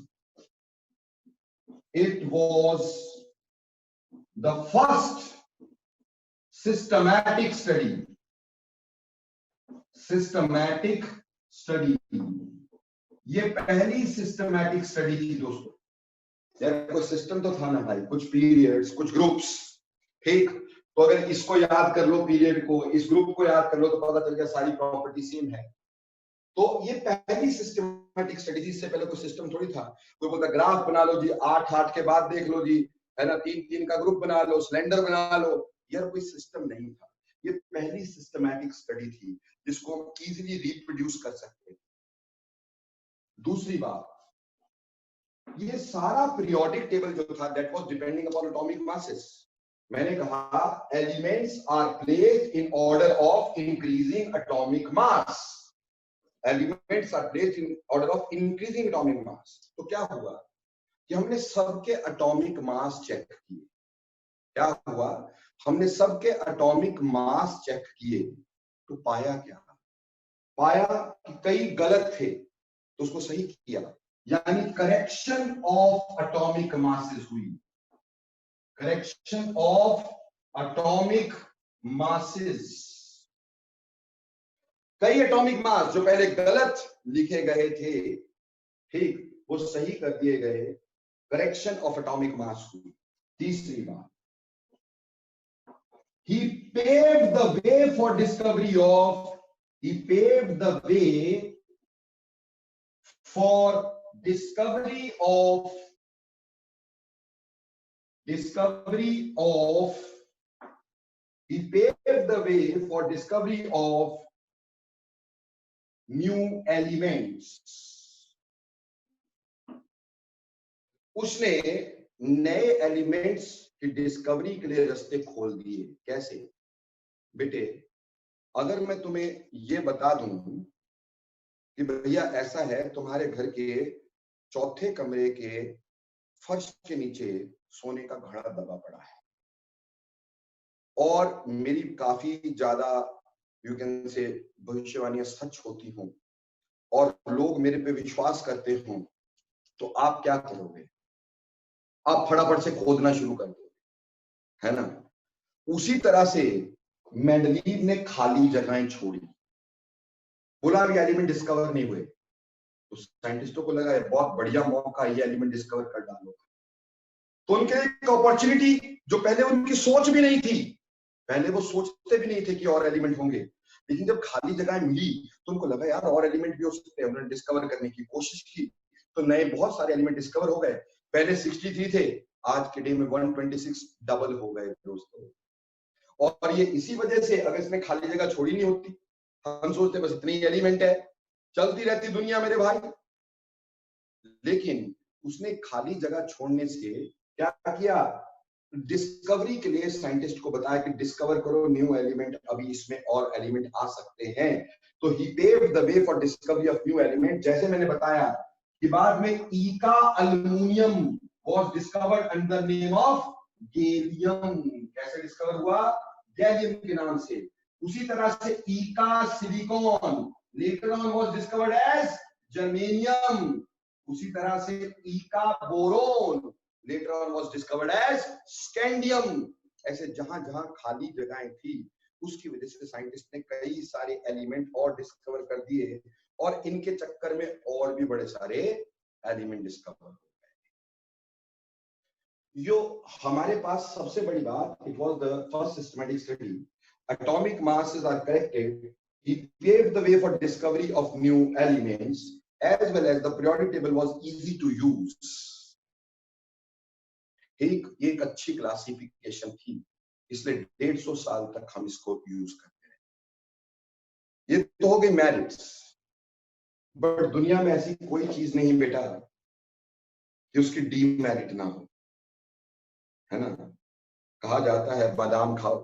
It was the first systematic study. ये पहली सिस्टमैटिक स्टडी थी दोस्तों। यार कोई सिस्टम तो था ना भाई, कुछ पीरियड्स, कुछ ग्रुप्स, ठीक। तो अगर इसको याद कर लो, पीरियड को, इस ग्रुप को याद कर लो, तो पता चल गया सारी प्रॉपर्टी सेम है। तो ये पहली सिस्टमैटिक स्टडी थी। इससे पहले कोई सिस्टम थोड़ी था। कोई बोलता ग्राफ बना लो जी, 8 के बाद देख लो जी, है ना, 3 का ग्रुप बना लो, सिलेंडर बना लो। यार कोई सिस्टम नहीं था। ये पहली सिस्टमैटिक स्टडी थी जिसको हम इजीली रिप्रोड्यूस कर सकते हैं। दूसरी बात, ये सारा पीरियोडिक टेबल जो था that was depending upon atomic masses. मैंने कहा elements are placed in order of increasing atomic mass. Elements are placed in order of increasing atomic mass. तो क्या हुआ कि हमने सबके एटॉमिक मास चेक किए। क्या हुआ? हमने सबके एटॉमिक मास चेक किए तो पाया क्या? पाया कि कई गलत थे तो उसको सही किया, यानी करेक्शन ऑफ एटॉमिक मासेस हुई। Correction of atomic masses. कई एटॉमिक मास जो पहले गलत लिखे गए थे, ठीक, वो सही कर दिए गए। करेक्शन ऑफ एटॉमिक मास हुई। तीसरी बात, he paved the way for discovery of new elements. उसने नए एलिमेंट्स की डिस्कवरी के लिए रास्ते खोल दिए। कैसे बेटे? अगर मैं तुम्हें ये बता दूं कि भैया ऐसा है, तुम्हारे घर के चौथे कमरे के फर्श के नीचे सोने का घड़ा दबा पड़ा है, और मेरी काफी ज्यादा यू कैन से भविष्यवाणियां सच होती हों और लोग मेरे पे विश्वास करते हों, तो आप क्या करोगे? आप फटाफट से खोदना शुरू कर दोगे, है ना? उसी तरह से मेंडलीव ने खाली जगहें छोड़ी, बोला अभी एलिमेंट डिस्कवर नहीं हुए, तो साइंटिस्टों को लगा बहुत बढ़िया मौका, ये एलिमेंट डिस्कवर कर डालो। तो उनके एक अपॉर्चुनिटी जो पहले उनकी सोच भी नहीं थी, पहले वो सोचते भी नहीं थे कि और एलिमेंट होंगे, लेकिन जब खाली जगह मिली तो उनको लगा यार और एलिमेंट भी हो सकते हैं। उन्होंने डिस्कवर करने की कोशिश की, तो नए बहुत सारे एलिमेंट डिस्कवर हो गए। पहले 63 थे, आज के डे में 126 डबल हो गए दोस्तों। और ये इसी वजह से, अगर इसने खाली जगह छोड़ी नहीं होती, हम सोचते बस इतनी एलिमेंट है, चलती रहती दुनिया मेरे भाई, लेकिन उसने खाली जगह छोड़ने से क्या किया? डिस्कवरी के लिए साइंटिस्ट को बताया कि डिस्कवर करो न्यू एलिमेंट, अभी इसमें और एलिमेंट आ सकते हैं। तो ही paved the way for discovery of new element. जैसे मैंने बताया कि बाद में eka aluminium was discovered under name of gallium. कैसे डिस्कवर हुआ? गैलियम के नाम से। उसी तरह से eka silicon later on was discovered as germanium. उसी तरह से eka boron later on was discovered as scandium। ऐसे जहां जहां खाली जगहें थी, उसकी वजह से साइंटिस्ट ने कई सारे एलिमेंट और डिस्कवर कर दिए, और इनके चक्कर में और भी बड़े सारे एलिमेंट डिस्कवर हो गए। जो हमारे पास सबसे बड़ी बात, it was the first systematic study, atomic masses are corrected, he paved the way for discovery of new elements as well as the periodic table was easy to use। एक अच्छी classification थी, इसलिए 150 साल तक हम इसको यूज करते रहे। ये तो हो गई मेरिट्स, बट दुनिया में ऐसी कोई चीज नहीं बेटा कि उसकी डीमेरिट ना हो, है ना? कहा जाता है बादाम खाओ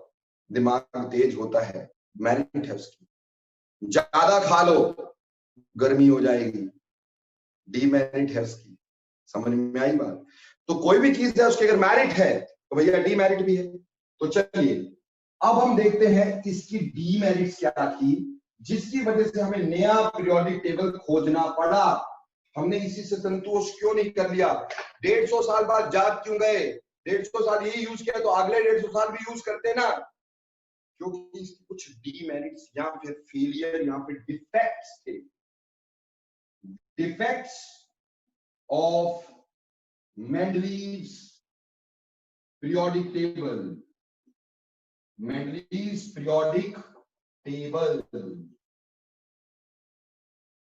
दिमाग तेज होता है, मेरिट है उसकी। ज्यादा खा लो गर्मी हो जाएगी, डीमेरिट है उसकी। समझ में आई बात? तो कोई भी चीज है उसकी अगर मेरिट है तो भैया डीमेरिट भी है। तो चलिए अब हम देखते हैं इसकी डीमेरिट्स क्या थी, जिसकी वजह से हमें नया पीरियोडिक टेबल खोजना पड़ा। हमने इसी से संतोष क्यों नहीं कर लिया? 150 साल बाद जाग क्यों गए? 150 साल यही यूज किया तो अगले 150 साल भी यूज करते ना, क्योंकि इसकी कुछ डीमेरिट्स या फिर फेलियर या फिर डिफेक्ट्स थे। Defects of Mendeleev's periodic table। Mendeleev's periodic table।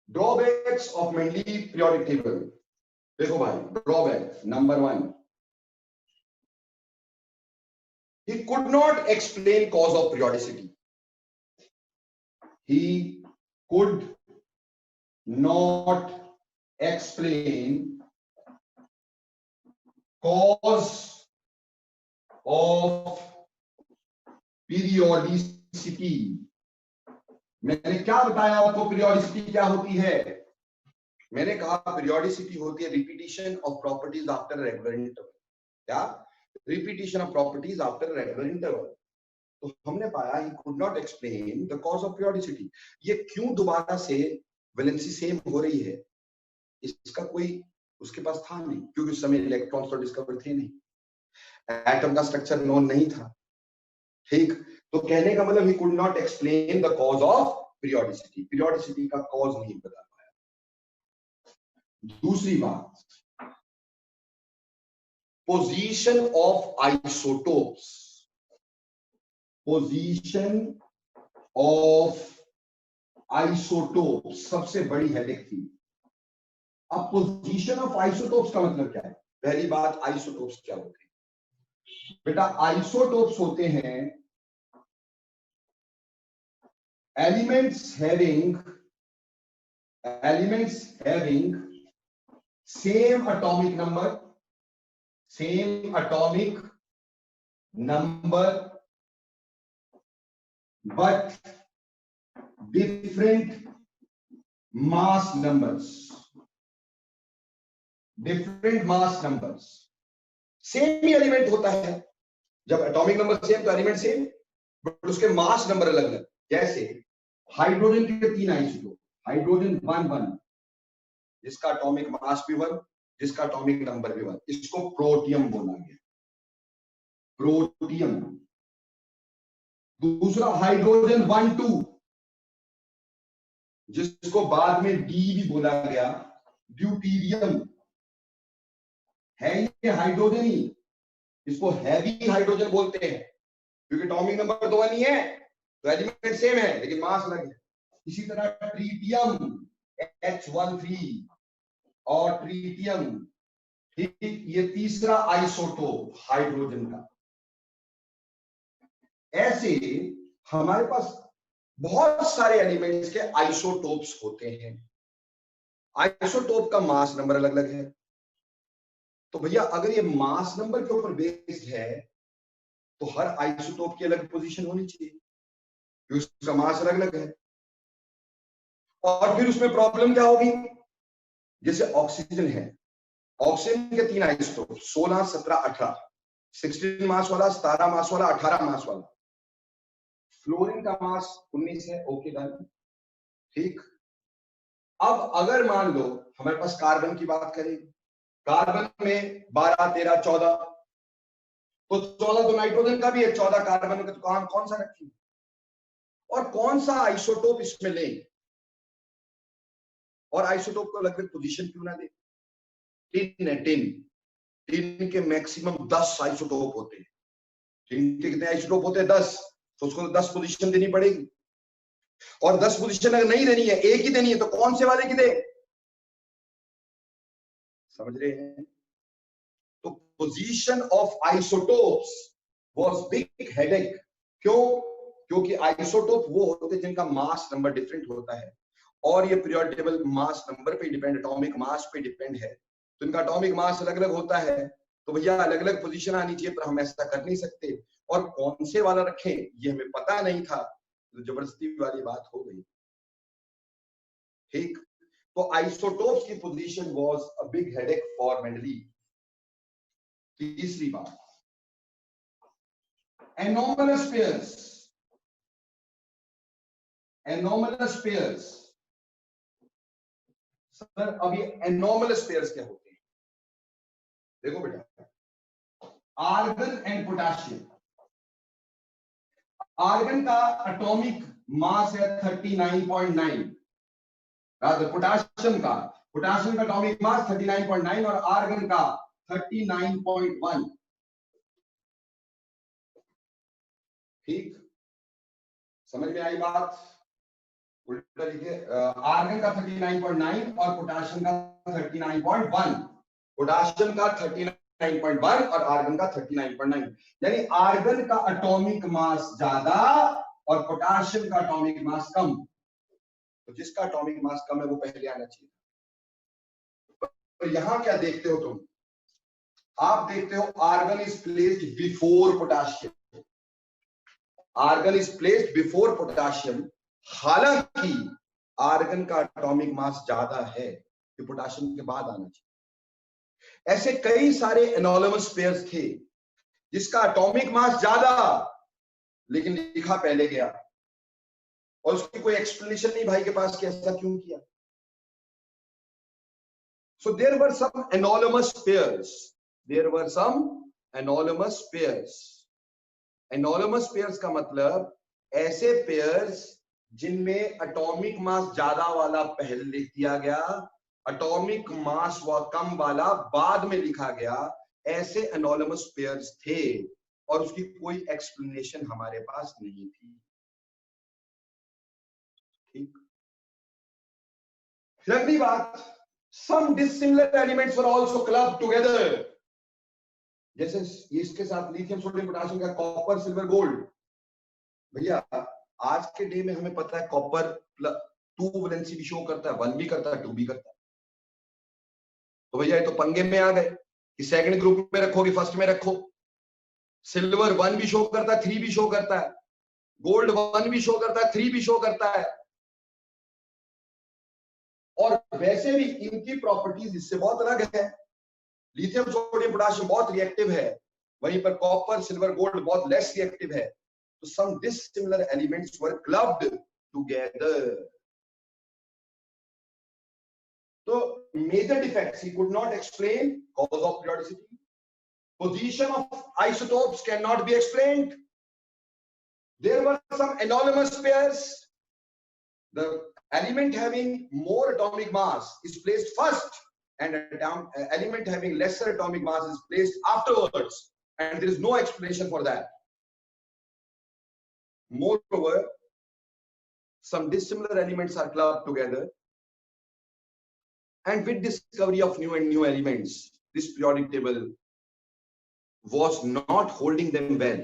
Drawbacks of Mendeleev periodic table। देखो भाई, drawback number 1, he could not explain cause of periodicity। He could not explain cause of periodicity। मैंने क्या बताया आपको periodicity क्या होती है? मैंने कहा पीरियोडिसिटी होती है repetition of properties after regular interval. क्या? Repetition of properties after regular interval. तो हमने पाया he could not explain the cause of periodicity. ये क्यों दोबारा से वैलेंसी सेम हो रही है, इसका कोई उसके पास था नहीं, क्योंकि उस समय इलेक्ट्रॉन्स तो डिस्कवर थे नहीं, एटम का स्ट्रक्चर नोन नहीं था। ठीक, तो कहने का मतलब ही could not explain the cause of periodicity. Periodicity का कॉज नहीं बता पाया। दूसरी बात, position of isotopes. Position of isotopes सबसे बड़ी हेडेक थी। अब पोजीशन ऑफ आइसोटोप्स का मतलब क्या है? पहली बात, आइसोटोप्स क्या होते हैं बेटा? आइसोटोप्स होते हैं elements having same atomic number, same atomic number but different mass numbers. Different mass numbers. Same ही एलिमेंट होता है, जब एटॉमिक नंबर सेम तो एलिमेंट सेम, बट उसके मास नंबर अलग अलग। जैसे हाइड्रोजन के 3 आइसोटोप, हाइड्रोजन 1 जिसका एटॉमिक मास भी 1, जिसका एटॉमिक नंबर भी 1, इसको प्रोटियम बोला गया, प्रोटियम। दूसरा हाइड्रोजन 1-2 जिसको बाद में डी भी बोला गया, ड्यूटीरियम। है ये हाइड्रोजन ही, इसको हैवी हाइड्रोजन बोलते हैं क्योंकि एटॉमिक नंबर तो 1 ही है, तो एलिमेंट सेम है लेकिन मास अलग है। इसी तरह ट्रीटियम H13 और ट्रीटियम, ठीक, ये तीसरा आइसोटोप हाइड्रोजन का। ऐसे हमारे पास बहुत सारे एलिमेंट्स के आइसोटोप्स होते हैं। आइसोटोप का मास नंबर अलग अलग है, तो भैया अगर ये मास नंबर के ऊपर बेस्ड है तो हर आइसोटोप की अलग पोजीशन होनी चाहिए क्योंकि उसका मास अलग अलग है। और फिर उसमें प्रॉब्लम क्या होगी, जैसे ऑक्सीजन है, ऑक्सीजन के 3 आइसोटोप 16, 17, 18, 16 मास वाला, 17 मास वाला, 18 मास वाला। फ्लोरीन का मास 19 है, ओके डन, ठीक। अब अगर मान लो हमारे पास कार्बन की बात करें, कार्बन में 12, 13, 14, तो 14 तो नाइट्रोजन का भी है, 14 कार्बन का, तो कौन सा रखें और कौन सा आइसोटोप इसमें लें, और आइसोटोप को अलग अलग पोजीशन क्यों ना दे। टिन है, टिन के मैक्सिमम 10 आइसोटोप होते हैं। टिन के कितने आइसोटोप होते हैं? 10, तो उसको 10 पोजीशन देनी पड़ेगी, और 10 पोजीशन अगर नहीं देनी है, एक ही देनी है, तो कौन से वाले की दे, समझ रहे हैं? तो position of isotopes was big headache. क्यों? क्योंकि आइसोटोप वो होते हैं जिनका मास नंबर डिफरेंट होता है, और ये पीरियोडिक टेबल मास नंबर पे डिपेंड, एटॉमिक मास पे डिपेंड है, तो इनका एटॉमिक मास अलग अलग होता है, तो भैया अलग अलग पोजीशन आनी चाहिए, पर हम ऐसा कर नहीं सकते। और कौन से वाला रखें ये हमें पता नहीं था, तो जबरदस्ती वाली बात हो गई, ठीक। तो आइसोटोप्स की position was a big headache for Mendeleev. तीसरी बात, anomalous pairs. Anomalous pairs, sir अब ये एनोमलस पेयर्स क्या होते हैं? देखो बेटा, आर्गन एंड पोटेशियम। आर्गन का एटॉमिक मास है 39.9, पोटेशियम का एटॉमिक मास 39.9 और आर्गन का 39.1, ठीक। समझ में आई बात? उल्टा लिखे, आर्गन का 39.9 और पोटेशियम का 39.1, पोटेशियम का 39.1 और आर्गन का 39.9, यानी आर्गन का एटॉमिक मास ज्यादा और पोटेशियम का एटॉमिक मास कम। तो जिसका एटॉमिक मास कम है वो पहले आना चाहिए। तो यहां क्या देखते हो तुम? आप देखते हो argon is placed before potassium, argon is placed before potassium, हालांकि आर्गन का एटॉमिक मास ज्यादा है, कि पोटेशियम के बाद आना चाहिए। ऐसे कई सारे एनोनिमस पेयर्स थे जिसका एटॉमिक मास ज्यादा लेकिन लिखा पहले गया, और उसकी कोई एक्सप्लेनेशन नहीं भाई के पास कि ऐसा क्यों किया। So there were some anomalous pairs. There were some anomalous pairs. Anomalous pairs का मतलब ऐसे pairs जिनमें एटॉमिक मास ज्यादा वाला पहले लिख दिया गया, एटॉमिक मास व कम वाला बाद में लिखा गया, ऐसे anomalous pairs थे, और उसकी कोई एक्सप्लेनेशन हमारे पास नहीं थी, ठीक। फिर अगली बात, some dissimilar elements were also clubbed together, जैसे ये इसके साथ लिथियम सोडियम पोटेशियम का कॉपर सिल्वर गोल्ड। भैया आज के डे में हमें पता है कॉपर 2 वैलेंसी भी शो करता है, 1 भी करता है, 2 भी करता है, तो भैया ये तो पंगे में आ गए, कि सेकंड ग्रुप में रखो कि फर्स्ट में रखो। सिल्वर 1 भी शो करता है, 3 भी शो करता है, गोल्ड 1 भी शो करता है, 3 भी शो करता है। और वैसे भी इनकी प्रॉपर्टीज इससे बहुत अलग है। लिथियम सोडियम पोटेशियम बहुत रिएक्टिव है, वहीं पर कॉपर सिल्वर गोल्ड बहुत लेस रिएक्टिव है। तो some dissimilar elements were clubbed together. तो major defects he could not explain cause of periodicity. Position of isotopes cannot be explained. There were some anomalous pairs. The element having more atomic mass is placed first, and element having lesser atomic mass is placed afterwards, and there is no explanation for that. Moreover, some dissimilar elements are clubbed together, and with discovery of new and new elements, this periodic table was not holding them well.